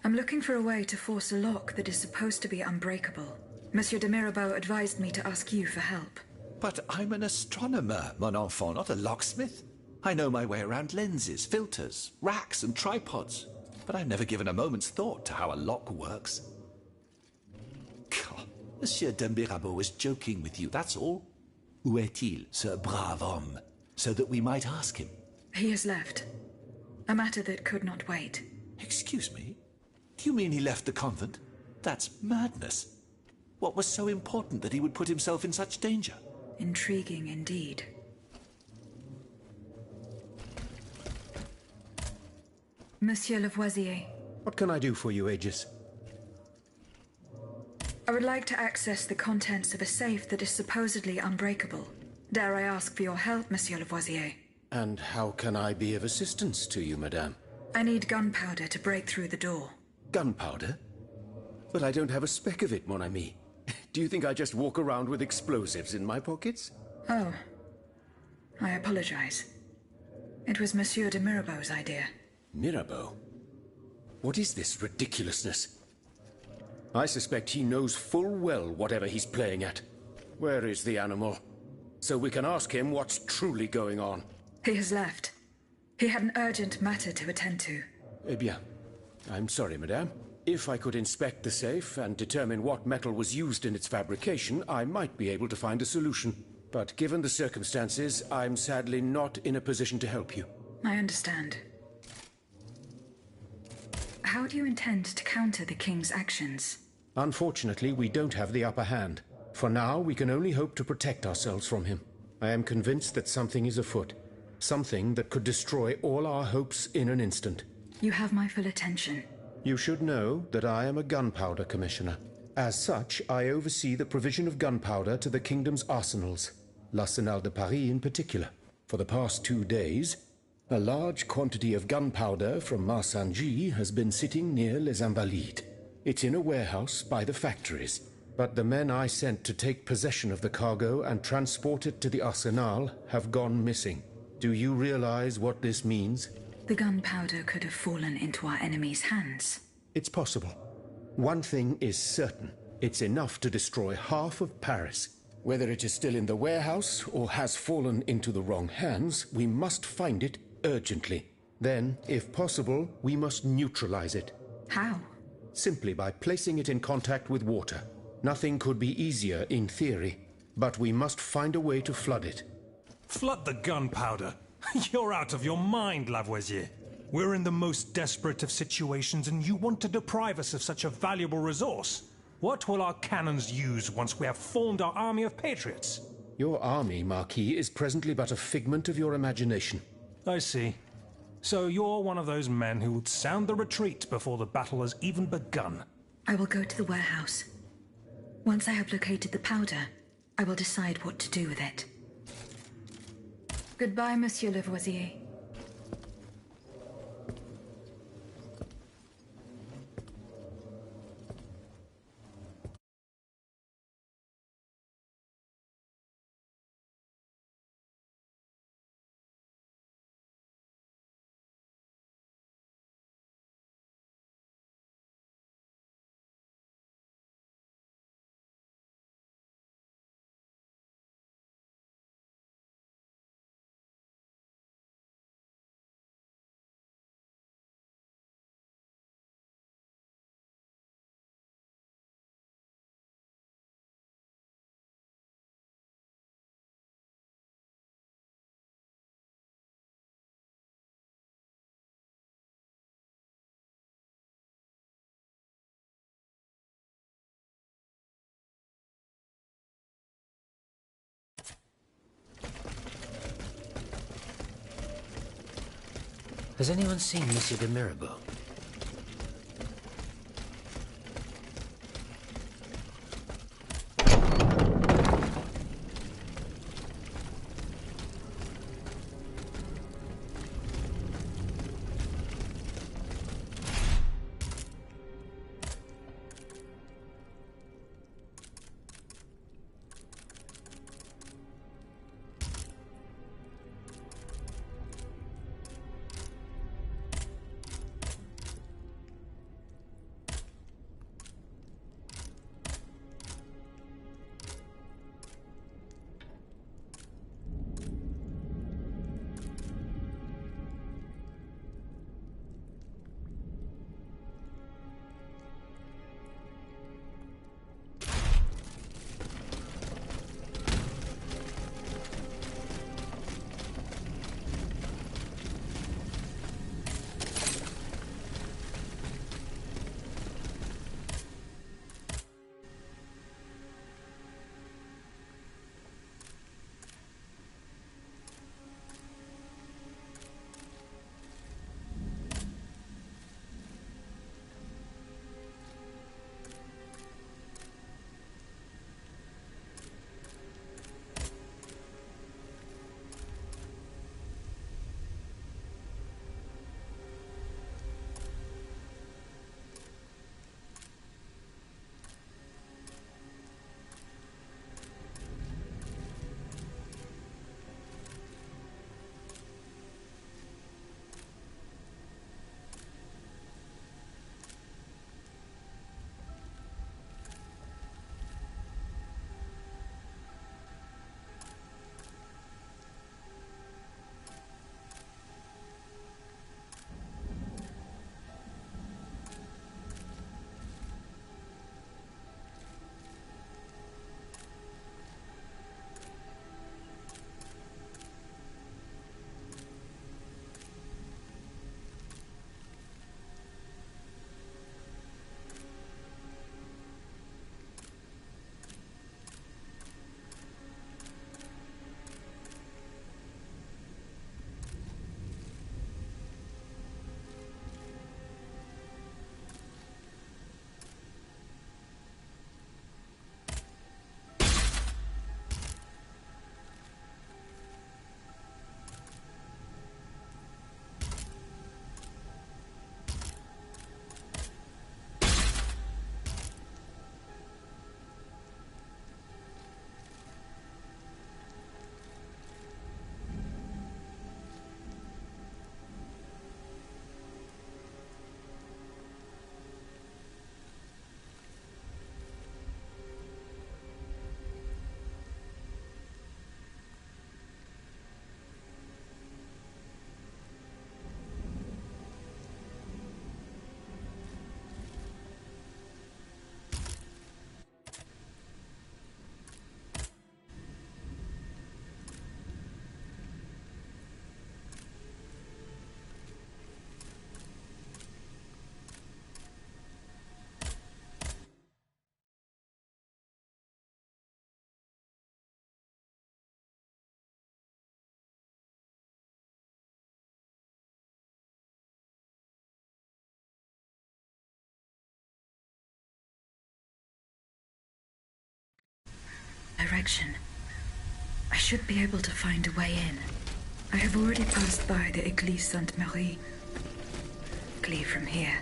Speaker 1: I'm looking for a way to force a lock that is supposed to be unbreakable. Monsieur de Mirabeau advised me to ask you for help.
Speaker 15: But I'm an astronomer, mon enfant, not a locksmith. I know my way around lenses, filters, racks and tripods. But I've never given a moment's thought to how a lock works. God, Monsieur de Mirabeau was joking with you, that's all. Où est-il, ce brave homme? So that we might ask him.
Speaker 1: He has left. A matter that could not wait.
Speaker 15: Excuse me? Do you mean he left the convent? That's madness. What was so important that he would put himself in such danger?
Speaker 1: Intriguing indeed. Monsieur Lavoisier.
Speaker 16: What can I do for you, Aegis?
Speaker 1: I would like to access the contents of a safe that is supposedly unbreakable. Dare I ask for your help, Monsieur Lavoisier?
Speaker 16: And how can I be of assistance to you, madame?
Speaker 1: I need gunpowder to break through the door.
Speaker 16: Gunpowder? But I don't have a speck of it, mon ami. Do you think I just walk around with explosives in my pockets?
Speaker 1: Oh. I apologize. It was Monsieur de Mirabeau's idea.
Speaker 16: Mirabeau? What is this ridiculousness? I suspect he knows full well whatever he's playing at. Where is the animal? So we can ask him what's truly going on.
Speaker 1: He has left. He had an urgent matter to attend to.
Speaker 16: Eh bien, I'm sorry, madame. If I could inspect the safe and determine what metal was used in its fabrication, I might be able to find a solution. But given the circumstances, I'm sadly not in a position to help you.
Speaker 1: I understand. How do you intend to counter the King's actions?
Speaker 16: Unfortunately, we don't have the upper hand. For now, we can only hope to protect ourselves from him. I am convinced that something is afoot. Something that could destroy all our hopes in an instant.
Speaker 1: You have my full attention.
Speaker 16: You should know that I am a gunpowder commissioner. As such, I oversee the provision of gunpowder to the kingdom's arsenals, l'Arsenal de Paris in particular. For the past 2 days, a large quantity of gunpowder from Marsangy has been sitting near Les Invalides. It's in a warehouse by the factories. But the men I sent to take possession of the cargo and transport it to the Arsenal have gone missing. Do you realize what this means?
Speaker 1: The gunpowder could have fallen into our enemy's hands.
Speaker 16: It's possible. One thing is certain. It's enough to destroy half of Paris. Whether it is still in the warehouse or has fallen into the wrong hands, we must find it urgently. Then, if possible, we must neutralize it.
Speaker 1: How?
Speaker 16: Simply by placing it in contact with water. Nothing could be easier in theory, but we must find a way to flood it.
Speaker 2: Flood the gunpowder? You're out of your mind, Lavoisier. We're in the most desperate of situations, and you want to deprive us of such a valuable resource. What will our cannons use once we have formed our army of patriots?
Speaker 16: Your army, Marquis, is presently but a figment of your imagination.
Speaker 2: I see. So you're one of those men who would sound the retreat before the battle has even begun.
Speaker 1: I will go to the warehouse. Once I have located the powder, I will decide what to do with it. Goodbye, Monsieur Lavoisier.
Speaker 12: Has anyone seen Monsieur de Mirabeau?
Speaker 1: direction. I should be able to find a way in. I have already passed by the Église Sainte-Marie. Leave from here.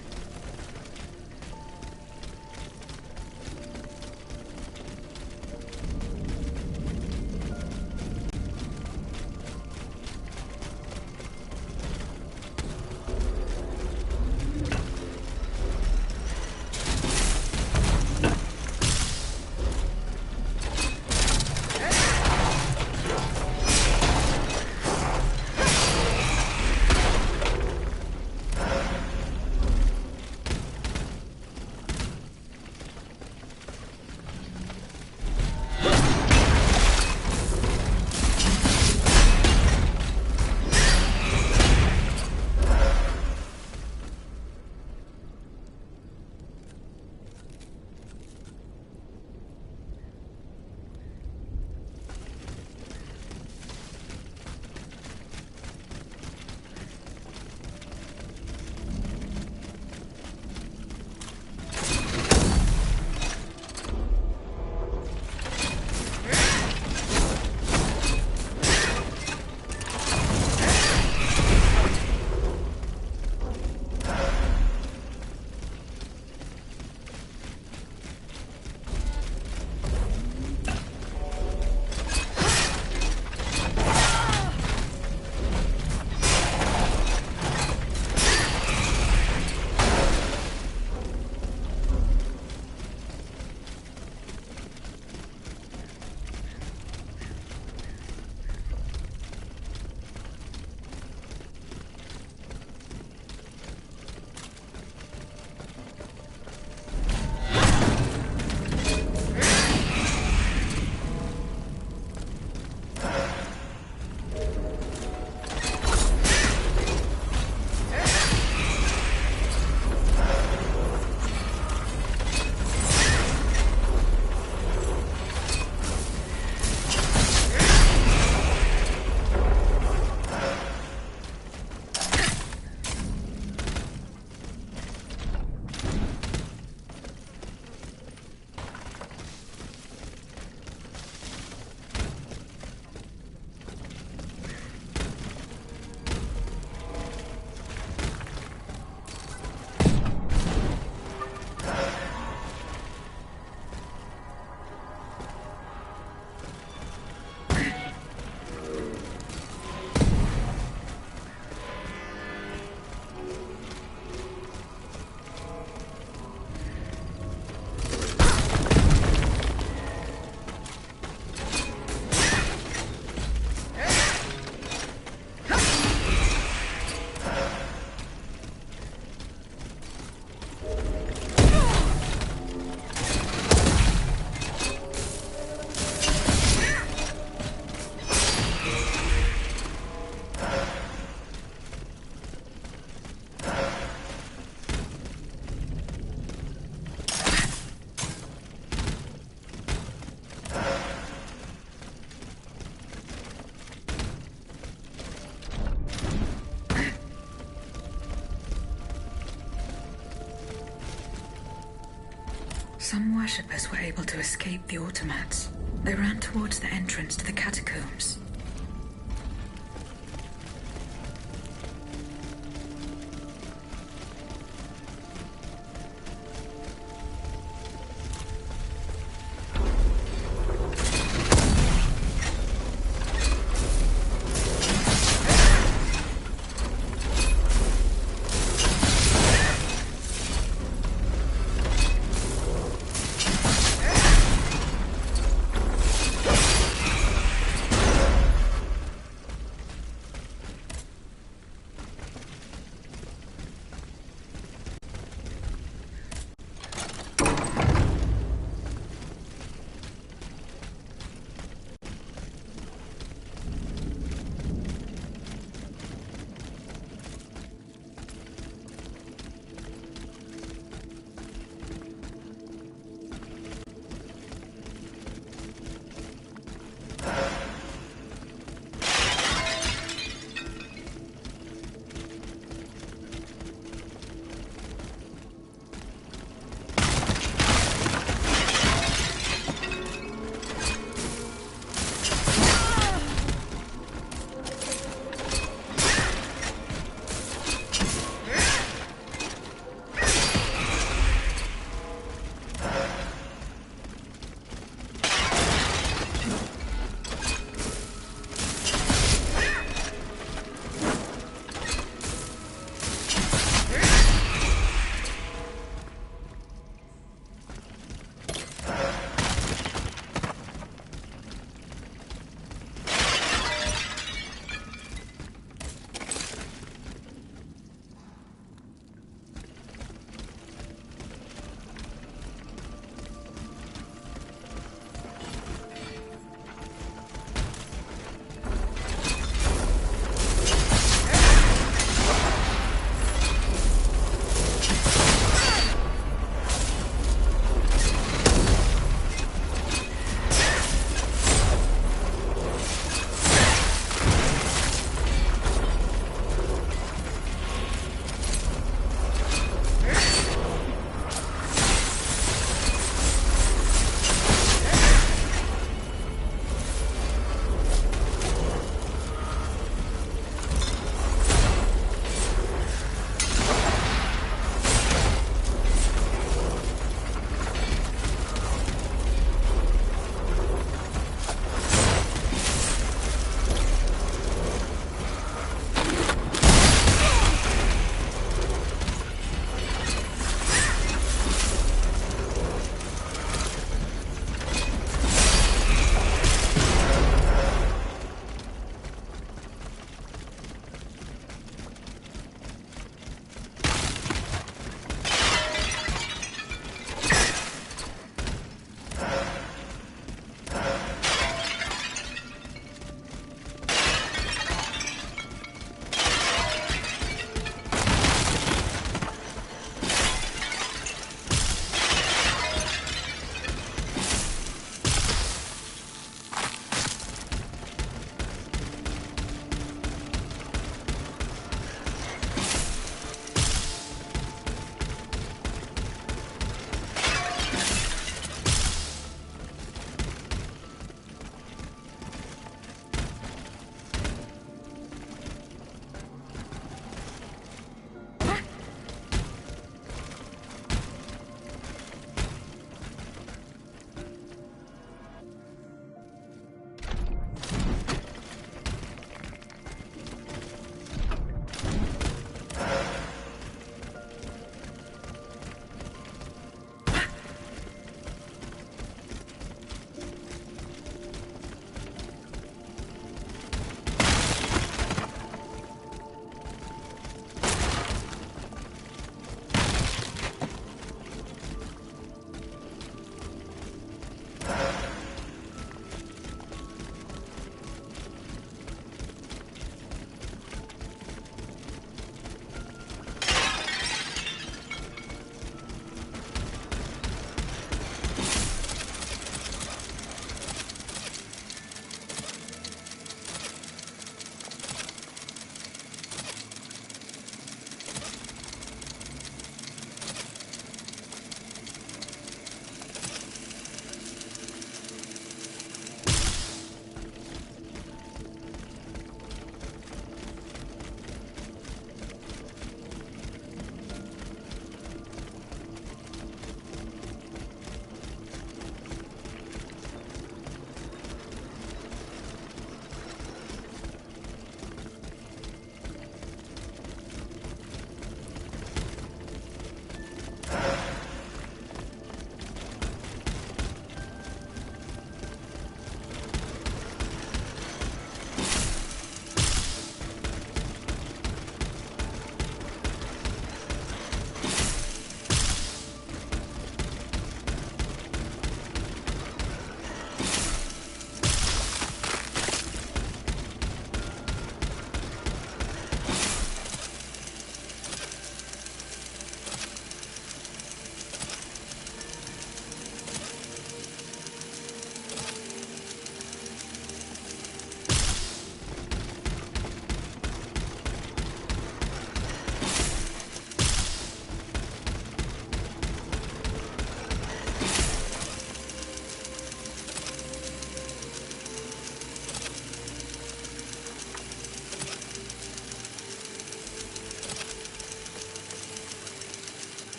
Speaker 1: Some worshippers were able to escape the automats. They ran towards the entrance to the catacombs.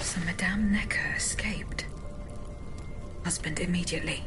Speaker 1: So Madame Necker escaped. Husband immediately.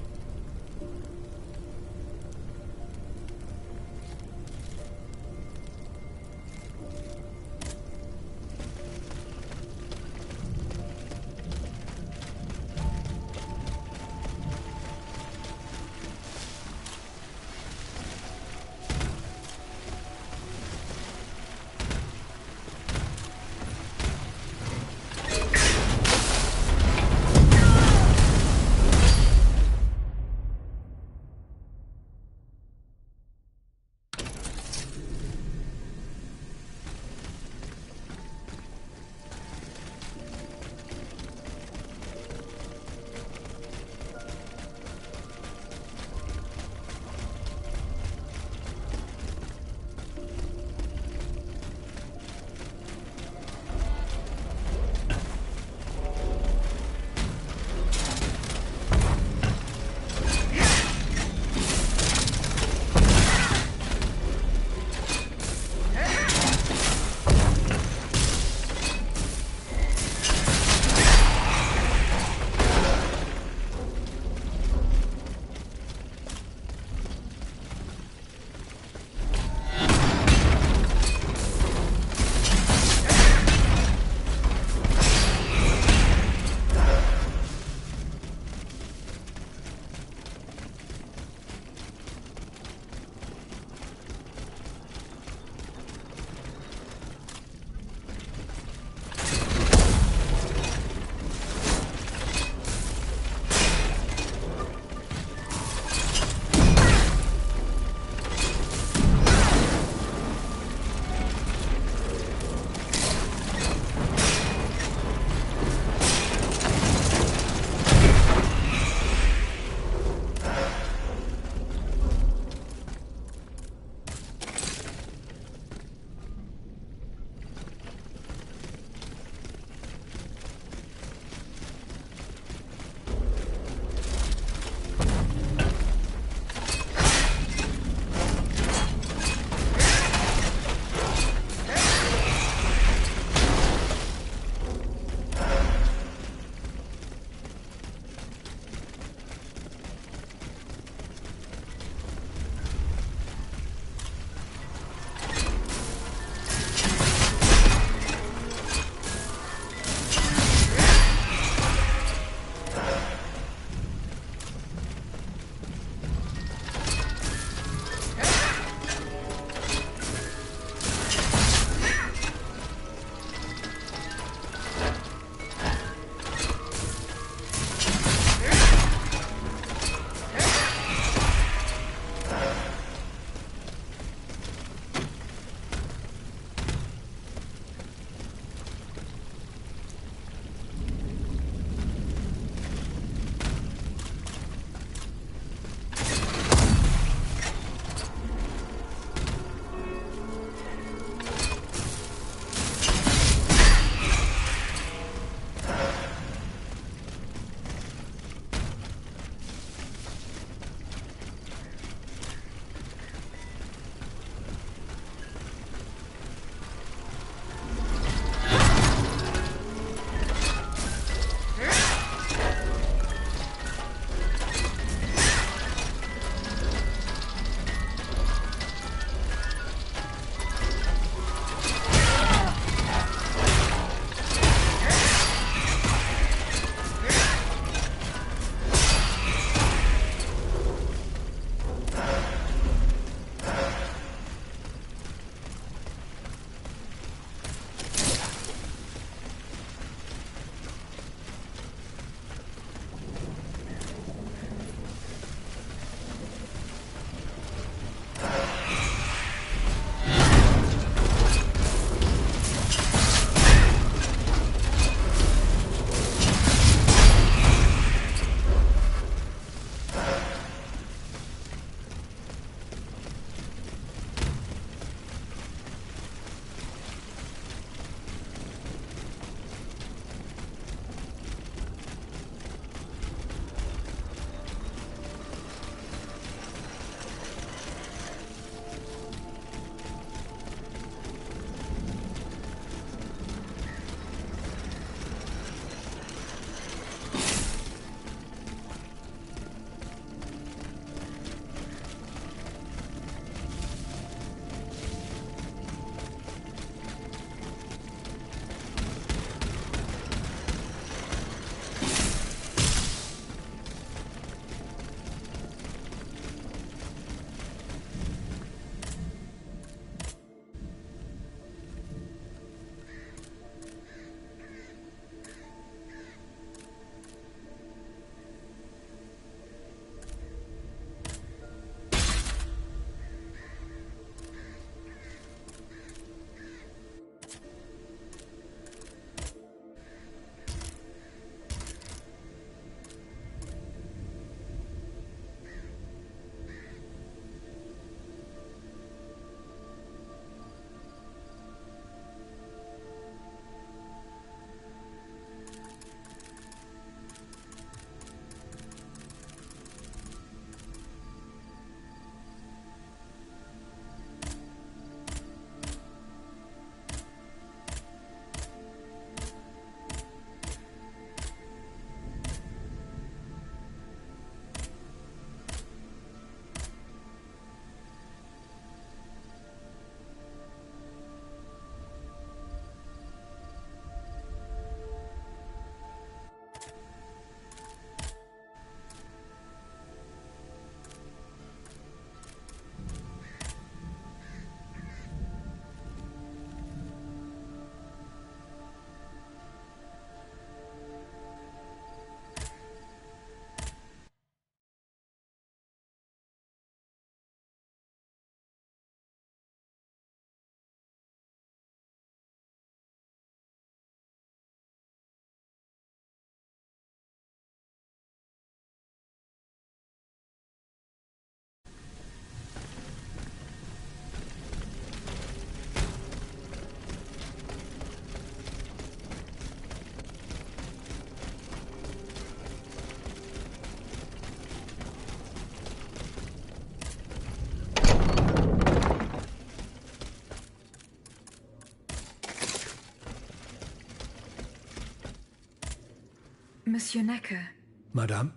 Speaker 1: Monsieur Necker.
Speaker 11: Madame?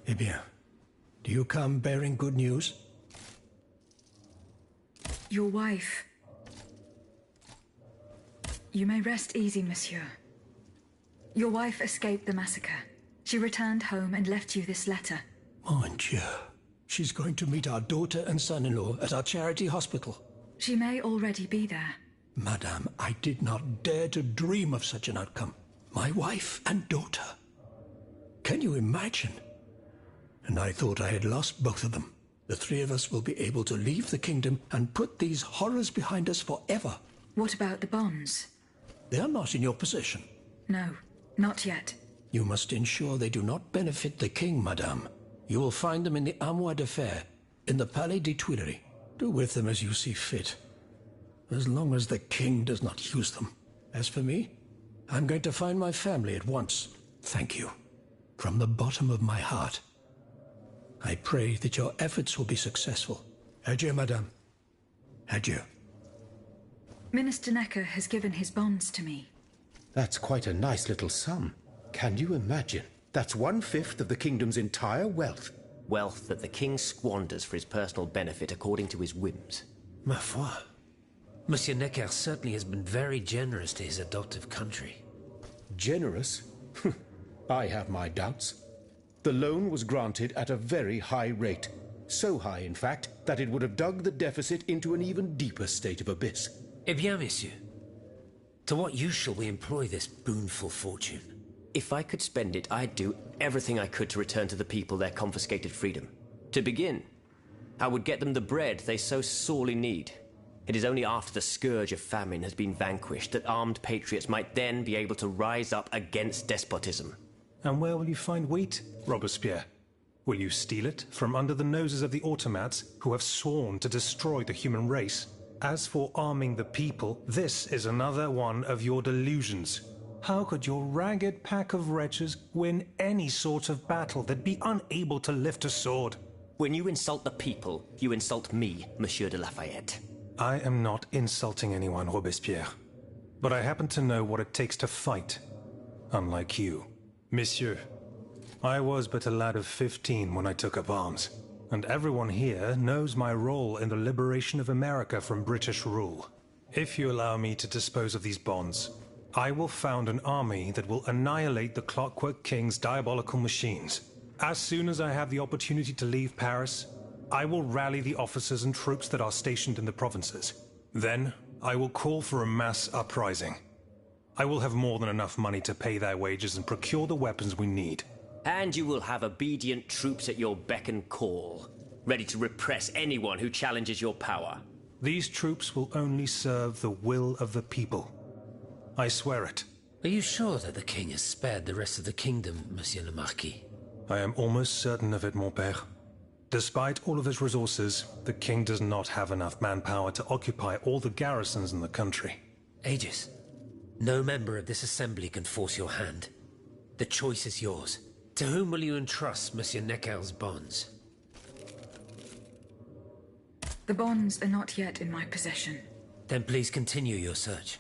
Speaker 11: Eh bien, do you come bearing good news?
Speaker 1: Your wife. You may rest easy, monsieur. Your wife escaped the massacre. She returned home and left you this letter.
Speaker 11: Mon Dieu. She's going to meet our daughter and son-in-law at our charity hospital.
Speaker 1: She may already be there.
Speaker 11: Madame, I did not dare to dream of such an outcome. My wife and daughter. Can you imagine? And I thought I had lost both of them. The three of us will be able to leave the kingdom and put these horrors behind us forever.
Speaker 1: What about the bonds?
Speaker 11: They are not in your possession.
Speaker 1: No, not yet.
Speaker 11: You must ensure they do not benefit the king, madame. You will find them in the Armoire de Fer, in the Palais des Tuileries. Do with them as you see fit, as long as the king does not use them. As for me, I'm going to find my family at once. Thank you. From the bottom of my heart. I pray that your efforts will be successful. Adieu, madame. Adieu.
Speaker 1: Minister Necker has given his bonds to me.
Speaker 16: That's quite a nice little sum. Can you imagine? That's 1/5 of the kingdom's entire wealth.
Speaker 4: Wealth that the king squanders for his personal benefit according to his whims.
Speaker 12: Ma foi. Monsieur Necker certainly has been very generous to his adoptive country.
Speaker 16: Generous? I have my doubts. The loan was granted at a very high rate. So high, in fact, that it would have dug the deficit into an even deeper state of abyss.
Speaker 12: Eh bien, monsieur. To what use shall we employ this boonful fortune?
Speaker 4: If I could spend it, I'd do everything I could to return to the people their confiscated freedom. To begin, I would get them the bread they so sorely need. It is only after the scourge of famine has been vanquished that armed patriots might then be able to rise up against despotism.
Speaker 3: And where will you find wheat, Robespierre? Will you steal it from under the noses of the automats who have sworn to destroy the human race? As for arming the people, this is another one of your delusions. How could your ragged pack of wretches win any sort of battle? They'd be unable to lift a sword.
Speaker 4: When you insult the people, you insult me, Monsieur de Lafayette.
Speaker 3: I am not insulting anyone, Robespierre. But I happen to know what it takes to fight, unlike you. Monsieur, I was but a lad of 15 when I took up arms, and everyone here knows my role in the liberation of America from British rule. If you allow me to dispose of these bonds, I will found an army that will annihilate the Clockwork King's diabolical machines. As soon as I have the opportunity to leave Paris, I will rally the officers and troops that are stationed in the provinces. Then, I will call for a mass uprising. I will have more than enough money to pay their wages and procure the weapons we need.
Speaker 4: And you will have obedient troops at your beck and call, ready to repress anyone who challenges your power.
Speaker 3: These troops will only serve the will of the people. I swear it.
Speaker 12: Are you sure that the king has spared the rest of the kingdom, Monsieur le Marquis?
Speaker 3: I am almost certain of it, mon père. Despite all of his resources, the king does not have enough manpower to occupy all the garrisons in the country.
Speaker 12: Aegis, no member of this assembly can force your hand. The choice is yours. To whom will you entrust Monsieur Necker's bonds?
Speaker 1: The bonds are not yet in my possession.
Speaker 12: Then please continue your search.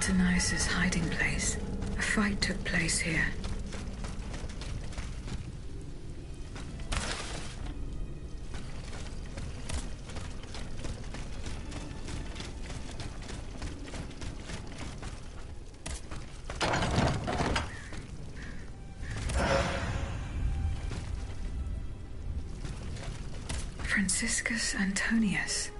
Speaker 1: Athanasius' hiding place. A fight took place here. Franciscus Antonius.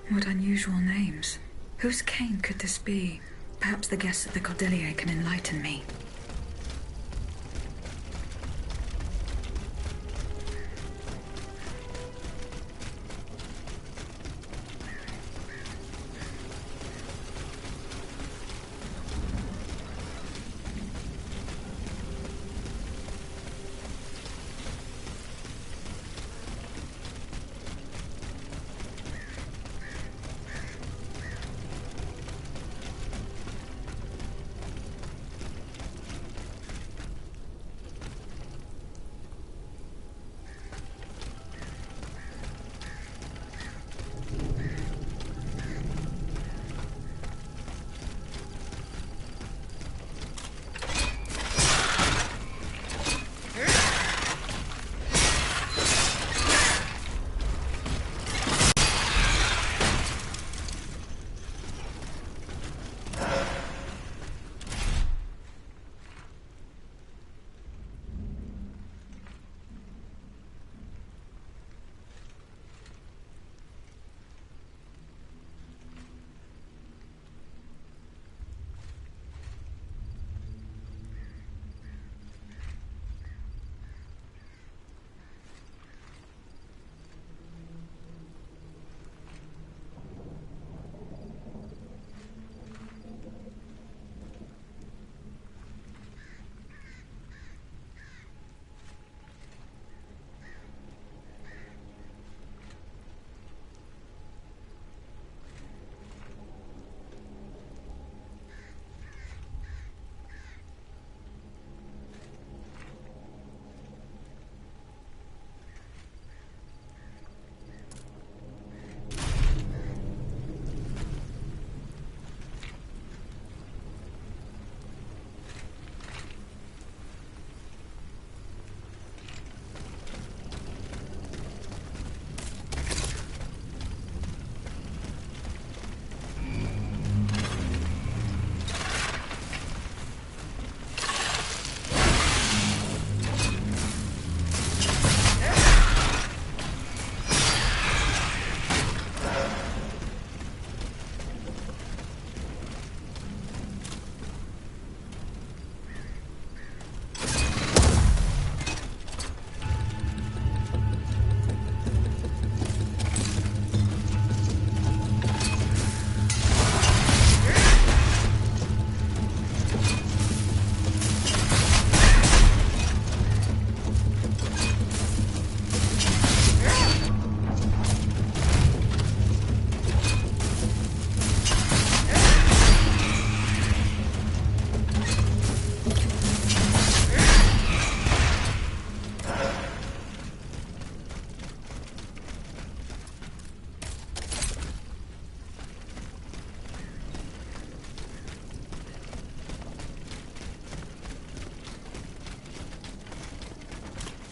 Speaker 1: What unusual names. Whose cane could this be? Perhaps the guests at the Cordelier can enlighten me.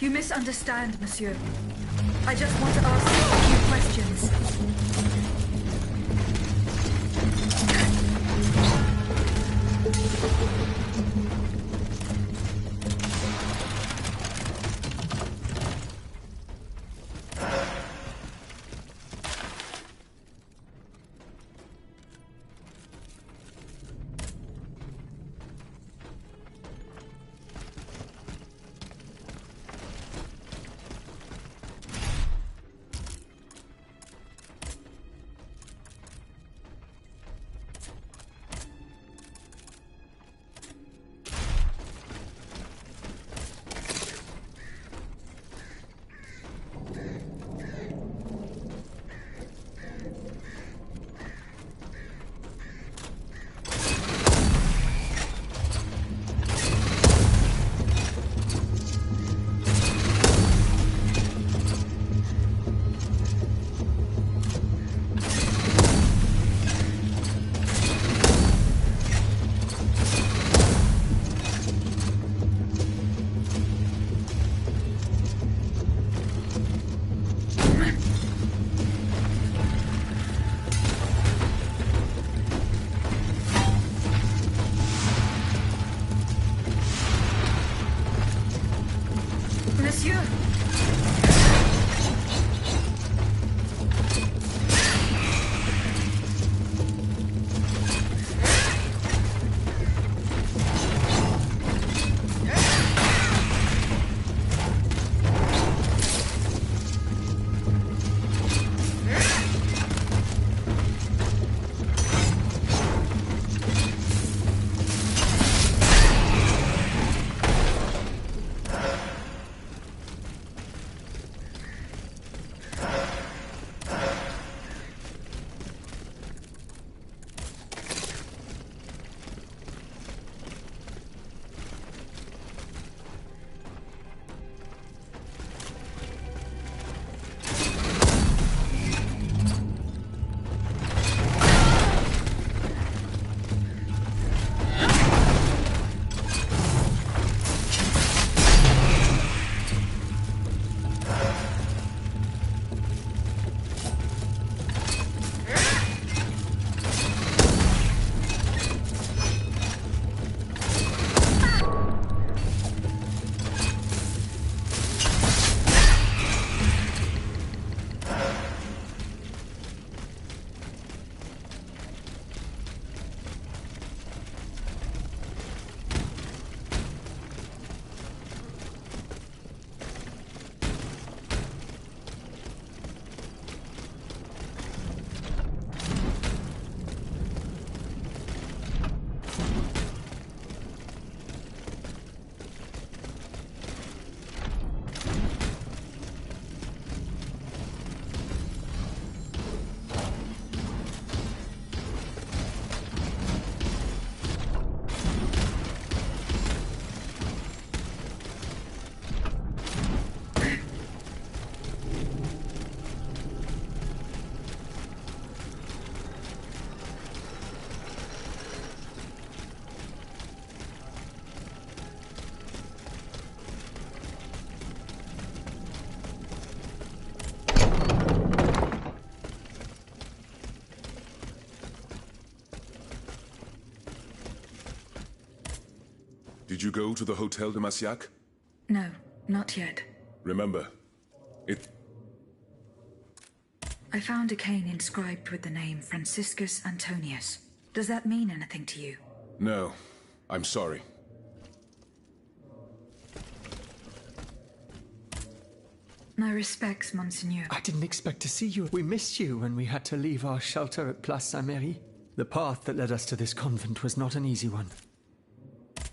Speaker 1: You misunderstand, monsieur. I just want to ask a few questions.
Speaker 13: Did you go to the Hotel de Massiac?
Speaker 1: No, not yet.
Speaker 13: Remember, it...
Speaker 1: I found a cane inscribed with the name Franciscus Antonius. Does that mean anything to you?
Speaker 13: No, I'm sorry.
Speaker 1: My respects, Monseigneur.
Speaker 17: I didn't expect to see you. We missed you when we had to leave our shelter at Place Saint-Merry. The path that led us to this convent was not an easy one.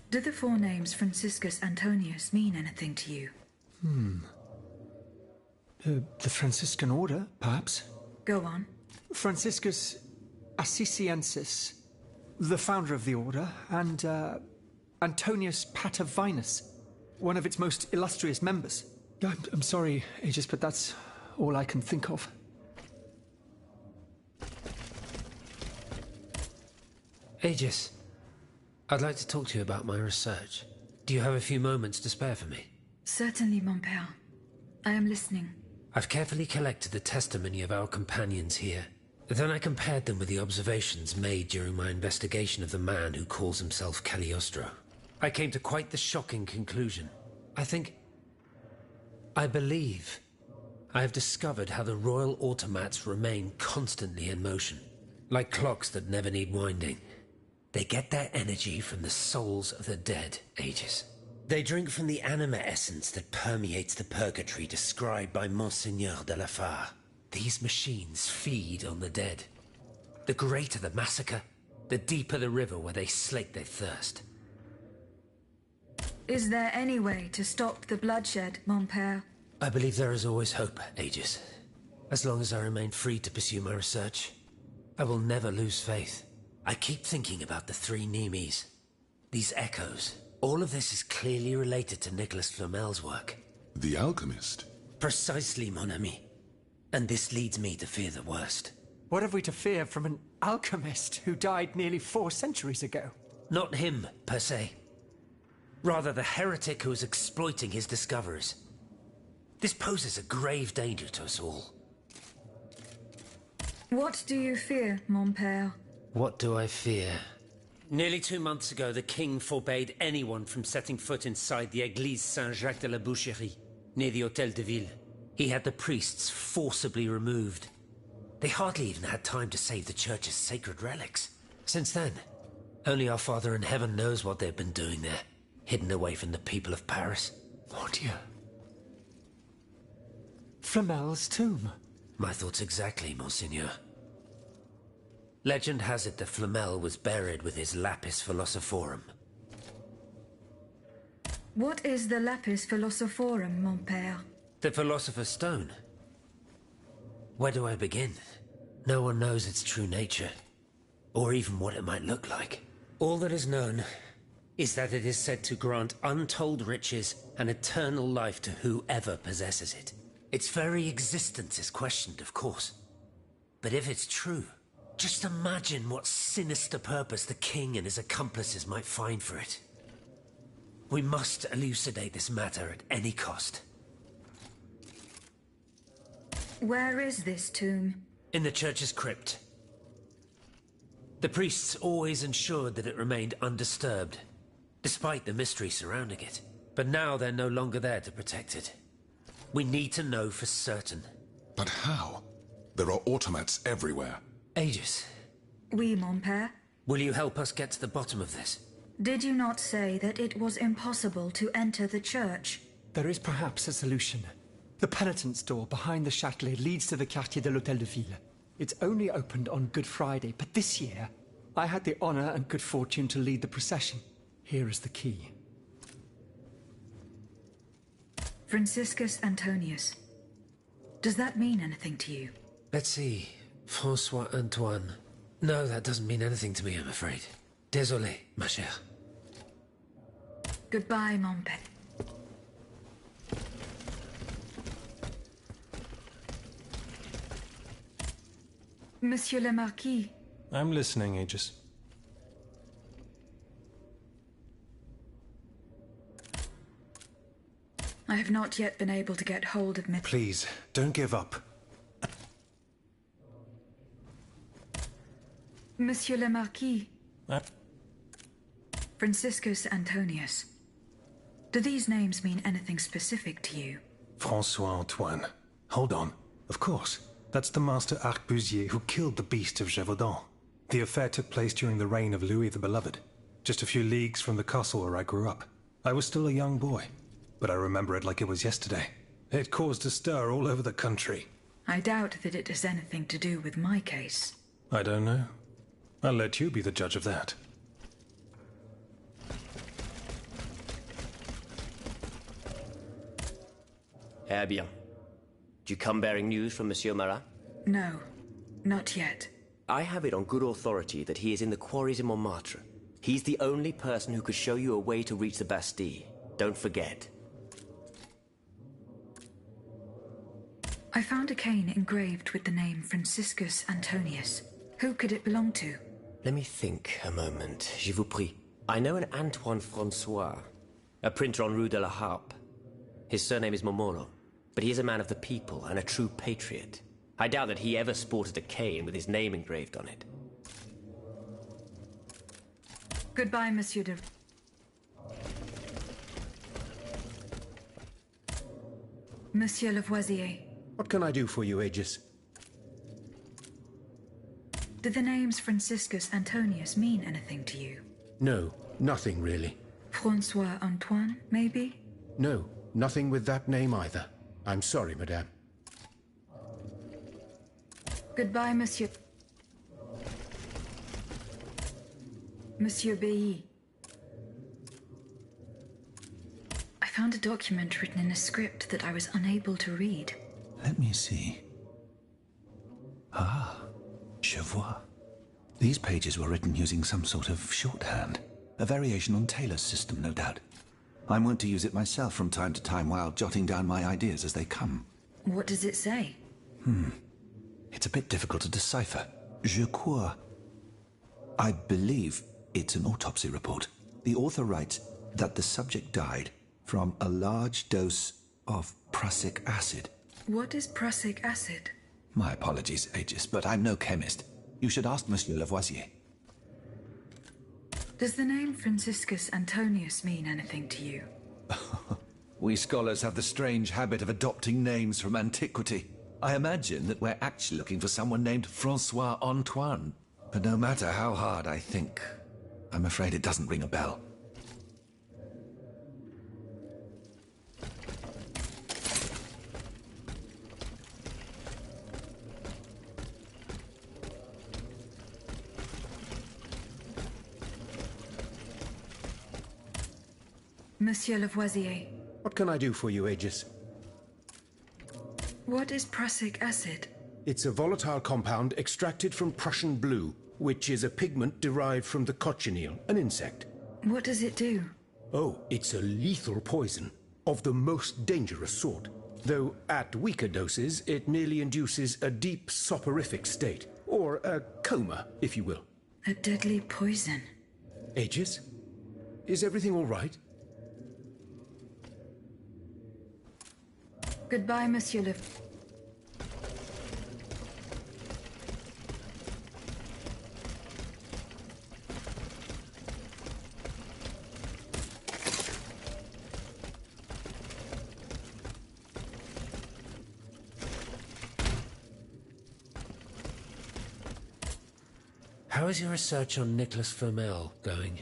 Speaker 1: Do the four names Franciscus Antonius mean anything to you?
Speaker 17: The Franciscan order, perhaps?
Speaker 1: Go on.
Speaker 17: Franciscus Assisiensis, the founder of the order, and Antonius Patavinus, one of its most illustrious members. I'm sorry, Aegis, but that's all I can think of.
Speaker 12: Aegis, I'd like to talk to you about my research. Do you have a few moments to spare for me?
Speaker 1: Certainly, mon père. I am listening.
Speaker 12: I've carefully collected the testimony of our companions here. Then I compared them with the observations made during my investigation of the man who calls himself Cagliostro. I came to quite the shocking conclusion. I believe I have discovered how the royal automats remain constantly in motion, like clocks that never need winding. They get their energy from the souls of the dead, Aegis. They drink from the anima essence that permeates the purgatory described by Monseigneur de la Fare. These machines feed on the dead. The greater the massacre, the deeper the river where they slake their thirst.
Speaker 1: Is there any way to stop the bloodshed, mon père?
Speaker 12: I believe there is always hope, Aegis. As long as I remain free to pursue my research, I will never lose faith. I keep thinking about the three Nemes. These echoes. All of this is clearly related to Nicholas Flamel's work.
Speaker 13: The alchemist?
Speaker 12: Precisely, mon ami. And this leads me to fear the worst.
Speaker 17: What have we to fear from an alchemist who died nearly 4 centuries ago?
Speaker 12: Not him, per se. Rather, the heretic who is exploiting his discoveries. This poses a grave danger to us all.
Speaker 1: What do you fear, mon père?
Speaker 12: What do I fear? Nearly 2 months ago, the king forbade anyone from setting foot inside the Église Saint-Jacques de la Boucherie, near the Hôtel de Ville. He had the priests forcibly removed. They hardly even had time to save the church's sacred relics. Since then, only our Father in heaven knows what they've been doing there, hidden away from the people of Paris.
Speaker 17: Oh dear. Flamel's tomb.
Speaker 12: My thoughts exactly, Monseigneur. Legend has it that Flamel was buried with his lapis philosophorum.
Speaker 1: What is the lapis philosophorum, mon père?
Speaker 12: The Philosopher's Stone. Where do I begin? No one knows its true nature, or even what it might look like. All that is known is that it is said to grant untold riches and eternal life to whoever possesses it. Its very existence is questioned, of course. But if it's true, just imagine what sinister purpose the king and his accomplices might find for it. We must elucidate this matter at any cost.
Speaker 1: Where is this tomb?
Speaker 12: In the church's crypt. The priests always ensured that it remained undisturbed, despite the mystery surrounding it. But now they're no longer there to protect it. We need to know for certain.
Speaker 13: But how? There are automats everywhere.
Speaker 12: Aegis.
Speaker 1: Oui, mon père.
Speaker 12: Will you help us get to the bottom of this?
Speaker 1: Did you not say that it was impossible to enter the church?
Speaker 17: There is perhaps a solution. The penitent's door behind the Châtelet leads to the Quartier de l'Hôtel de Ville. It's only opened on Good Friday, but this year, I had the honor and good fortune to lead the procession. Here is the key.
Speaker 1: Franciscus Antonius. Does that mean anything to you?
Speaker 12: Let's see. François Antoine. No, that doesn't mean anything to me, I'm afraid. Désolé, ma chère.
Speaker 1: Goodbye, mon père. Monsieur le Marquis.
Speaker 3: I'm listening, Aegis.
Speaker 1: I have not yet been able to get hold of
Speaker 3: Please, don't give up.
Speaker 1: Monsieur le Marquis. Franciscus Antonius. Do these names mean anything specific to you?
Speaker 3: Francois Antoine. Hold on. Of course. That's the master arquebusier who killed the beast of Gévaudan. The affair took place during the reign of Louis the Beloved, just a few leagues from the castle where I grew up. I was still a young boy, but I remember it like it was yesterday. It caused a stir all over the country.
Speaker 1: I doubt that it has anything to do with my case.
Speaker 3: I don't know. I'll let you be the judge of that.
Speaker 4: Eh bien. Do you come bearing news from Monsieur Marat?
Speaker 1: No, not yet.
Speaker 4: I have it on good authority that he is in the quarries in Montmartre. He's the only person who could show you a way to reach the Bastille. Don't forget.
Speaker 1: I found a cane engraved with the name Franciscus Antonius. Who could it belong to?
Speaker 4: Let me think a moment. Je vous prie. I know an Antoine Francois, a printer on Rue de la Harpe. His surname is Momolo, but he is a man of the people and a true patriot. I doubt that he ever sported a cane with his name engraved on it.
Speaker 1: Goodbye, Monsieur de... Monsieur Lavoisier.
Speaker 16: What can I do for you, Aegis?
Speaker 1: Do the names Franciscus Antonius mean anything to you?
Speaker 16: No, nothing really.
Speaker 1: Francois Antoine, maybe?
Speaker 16: No, nothing with that name either. I'm sorry, madame.
Speaker 1: Goodbye, Monsieur... Monsieur Bailly. I found a document written in a script that I was unable to read.
Speaker 15: Let me see. Ah, je vois. These pages were written using some sort of shorthand. A variation on Taylor's system, no doubt. I'm wont to use it myself from time to time while jotting down my ideas as they come.
Speaker 1: What does it say?
Speaker 15: It's a bit difficult to decipher. Je crois. I believe it's an autopsy report. The author writes that the subject died from a large dose of prussic acid.
Speaker 1: What is prussic acid?
Speaker 15: My apologies, Aegis, but I'm no chemist. You should ask Monsieur Lavoisier.
Speaker 1: Does the name Franciscus Antonius mean anything to you?
Speaker 15: We scholars have the strange habit of adopting names from antiquity. I imagine that we're actually looking for someone named Francois Antoine. But no matter how hard I think, I'm afraid it doesn't ring a bell.
Speaker 1: Monsieur Lavoisier.
Speaker 16: What can I do for you, Aegis?
Speaker 1: What is prussic acid?
Speaker 16: It's a volatile compound extracted from Prussian blue, which is a pigment derived from the cochineal, an insect.
Speaker 1: What does it do?
Speaker 16: Oh, it's a lethal poison, of the most dangerous sort. Though at weaker doses, it merely induces a deep soporific state, or a coma, if you will.
Speaker 1: A deadly poison.
Speaker 16: Aegis? Is everything all right?
Speaker 1: Goodbye, Monsieur Le...
Speaker 12: How is your research on Nicholas Flamel going?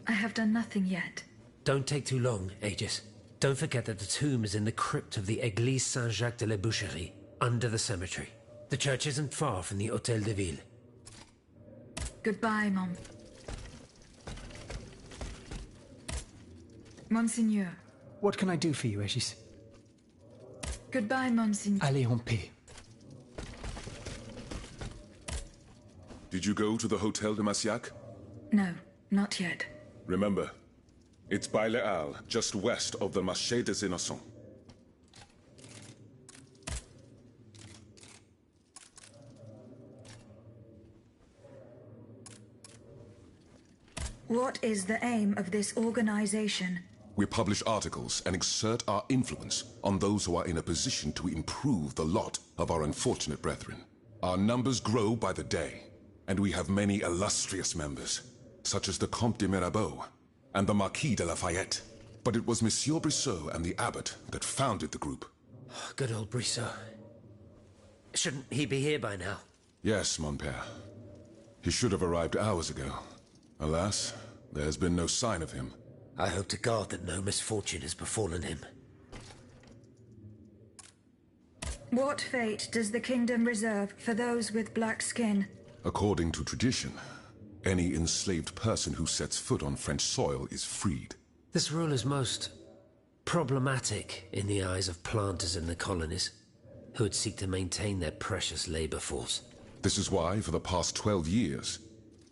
Speaker 1: I have done nothing yet.
Speaker 12: Don't take too long, Aegis. Don't forget that the tomb is in the crypt of the Église Saint-Jacques de la Boucherie, under the cemetery. The church isn't far from the Hôtel de Ville.
Speaker 1: Goodbye, Monseigneur.
Speaker 17: What can I do for you, Aegis?
Speaker 1: Goodbye, Monseigneur.
Speaker 17: Allez en paix.
Speaker 13: Did you go to the Hôtel de Massiac?
Speaker 1: No, not yet.
Speaker 13: Remember, it's by Les Halles, just west of the Marché des Innocents.
Speaker 1: What is the aim of this organization?
Speaker 13: We publish articles and exert our influence on those who are in a position to improve the lot of our unfortunate brethren. Our numbers grow by the day, and we have many illustrious members, such as the Comte de Mirabeau and the Marquis de Lafayette. but it was Monsieur Brissot and the abbot that founded the group.
Speaker 12: Good old Brissot. Shouldn't he be here by now?
Speaker 13: Yes, mon père. He should have arrived hours ago. Alas, there has been no sign of him.
Speaker 12: I hope to God that no misfortune has befallen him.
Speaker 1: What fate does the kingdom reserve for those with black skin?
Speaker 13: According to tradition, any enslaved person who sets foot on French soil is freed.
Speaker 12: This rule is most problematic in the eyes of planters in the colonies, who would seek to maintain their precious labor force.
Speaker 13: This is why, for the past 12 years,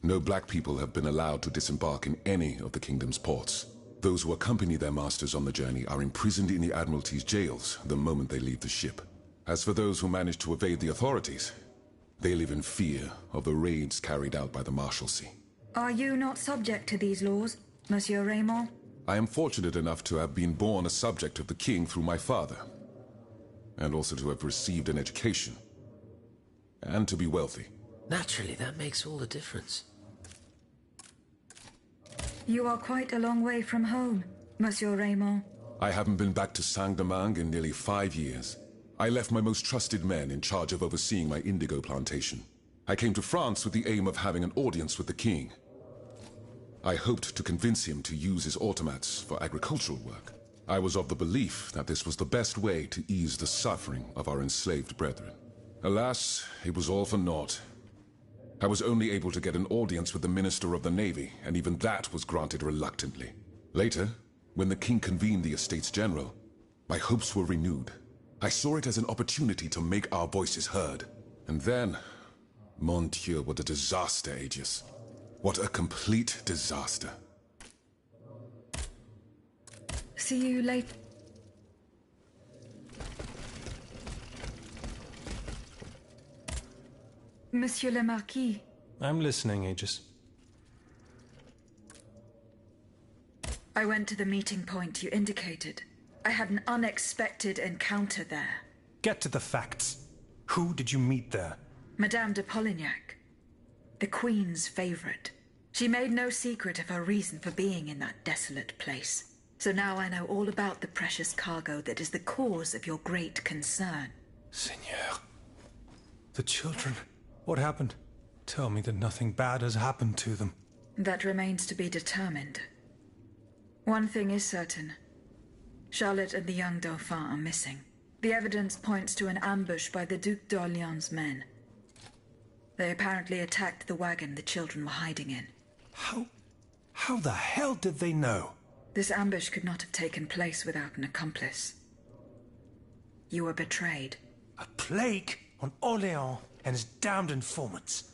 Speaker 13: no black people have been allowed to disembark in any of the kingdom's ports. Those who accompany their masters on the journey are imprisoned in the Admiralty's jails the moment they leave the ship. As for those who manage to evade the authorities, they live in fear of the raids carried out by the Marshalsea.
Speaker 1: Are you not subject to these laws, Monsieur Raymond?
Speaker 13: I am fortunate enough to have been born a subject of the king through my father, and also to have received an education, and to be wealthy.
Speaker 12: Naturally, that makes all the difference.
Speaker 1: You are quite a long way from home, Monsieur Raymond.
Speaker 13: I haven't been back to Saint-Domingue in nearly 5 years. I left my most trusted men in charge of overseeing my indigo plantation. I came to France with the aim of having an audience with the king. I hoped to convince him to use his automats for agricultural work. I was of the belief that this was the best way to ease the suffering of our enslaved brethren. Alas, it was all for naught. I was only able to get an audience with the Minister of the Navy, and even that was granted reluctantly. Later, when the king convened the Estates General, my hopes were renewed. I saw it as an opportunity to make our voices heard. And then, mon Dieu, what a disaster, Aegis. What a complete disaster.
Speaker 1: See you later. Monsieur le Marquis.
Speaker 3: I'm listening, Aegis.
Speaker 1: I went to the meeting point you indicated. I had an unexpected encounter there.
Speaker 3: Get to the facts. Who did you meet there?
Speaker 1: Madame de Polignac, the Queen's favorite. She made no secret of her reason for being in that desolate place. So now I know all about the precious cargo that is the cause of your great concern.
Speaker 3: Seigneur. The children. What happened? Tell me that nothing bad has happened to them.
Speaker 1: That remains to be determined. One thing is certain. Charlotte and the young Dauphin are missing. The evidence points to an ambush by the Duc d'Orléans' men. They apparently attacked the wagon the children were hiding in.
Speaker 3: How the hell did they know?
Speaker 1: This ambush could not have taken place without an accomplice. You were betrayed.
Speaker 3: A plague on Orléans and his damned informants.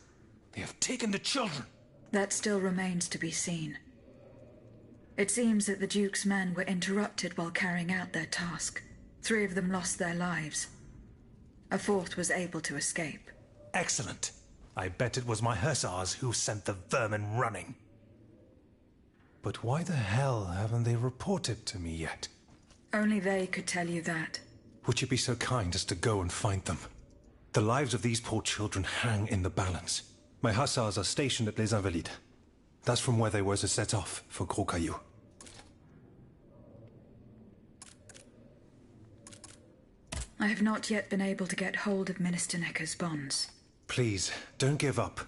Speaker 3: They have taken the children.
Speaker 1: That still remains to be seen. It seems that the Duke's men were interrupted while carrying out their task. 3 of them lost their lives. A 4th was able to escape.
Speaker 3: Excellent. I bet it was my hussars who sent the vermin running. But why the hell haven't they reported to me yet?
Speaker 1: Only they could tell you that.
Speaker 3: Would you be so kind as to go and find them? The lives of these poor children hang in the balance. My hussars are stationed at Les Invalides. That's from where they were to set off for Gros Caillou.
Speaker 1: I have not yet been able to get hold of Minister Necker's bonds.
Speaker 3: Please, don't give up.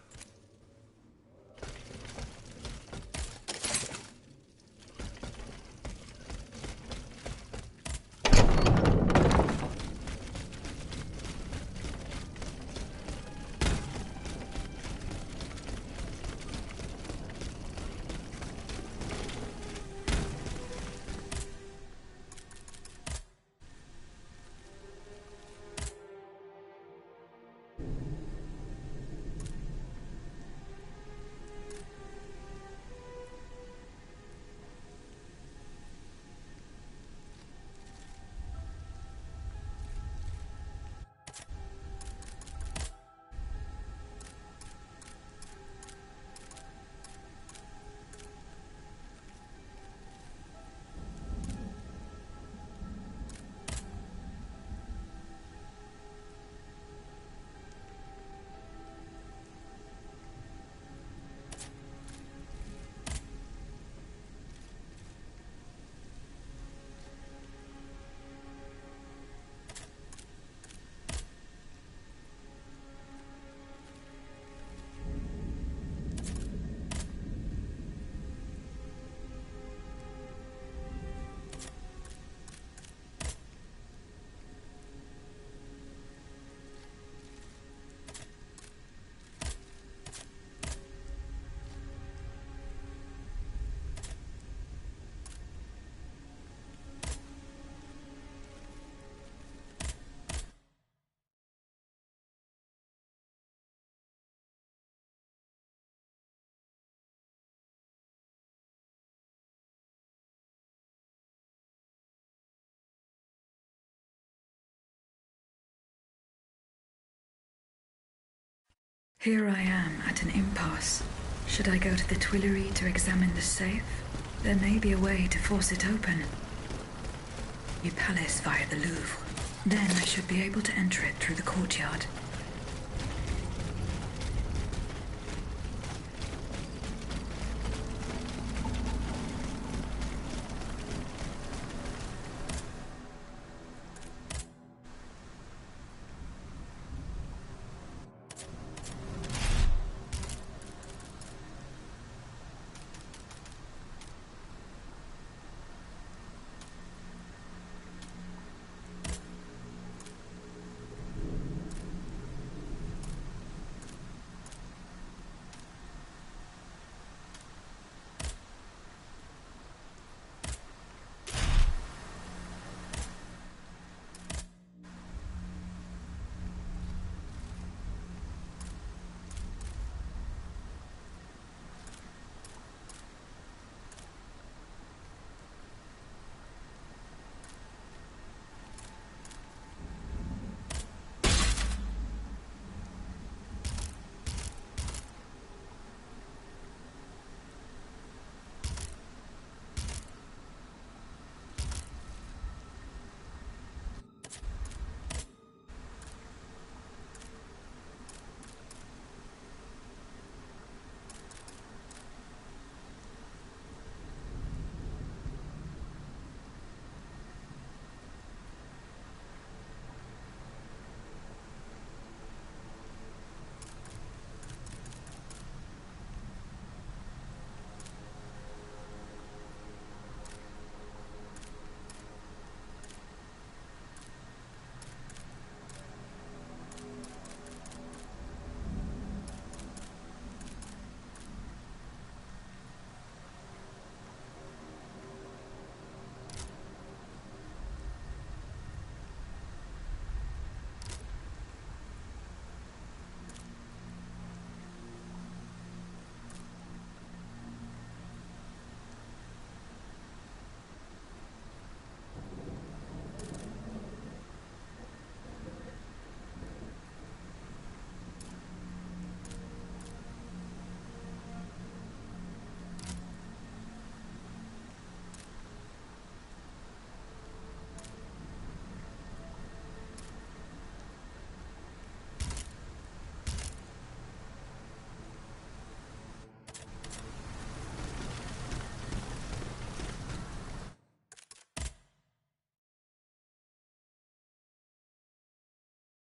Speaker 1: Here I am at an impasse. Should I go to the Tuileries to examine the safe? There may be a way to force it open. The palace via the Louvre. Then I should be able to enter it through the courtyard.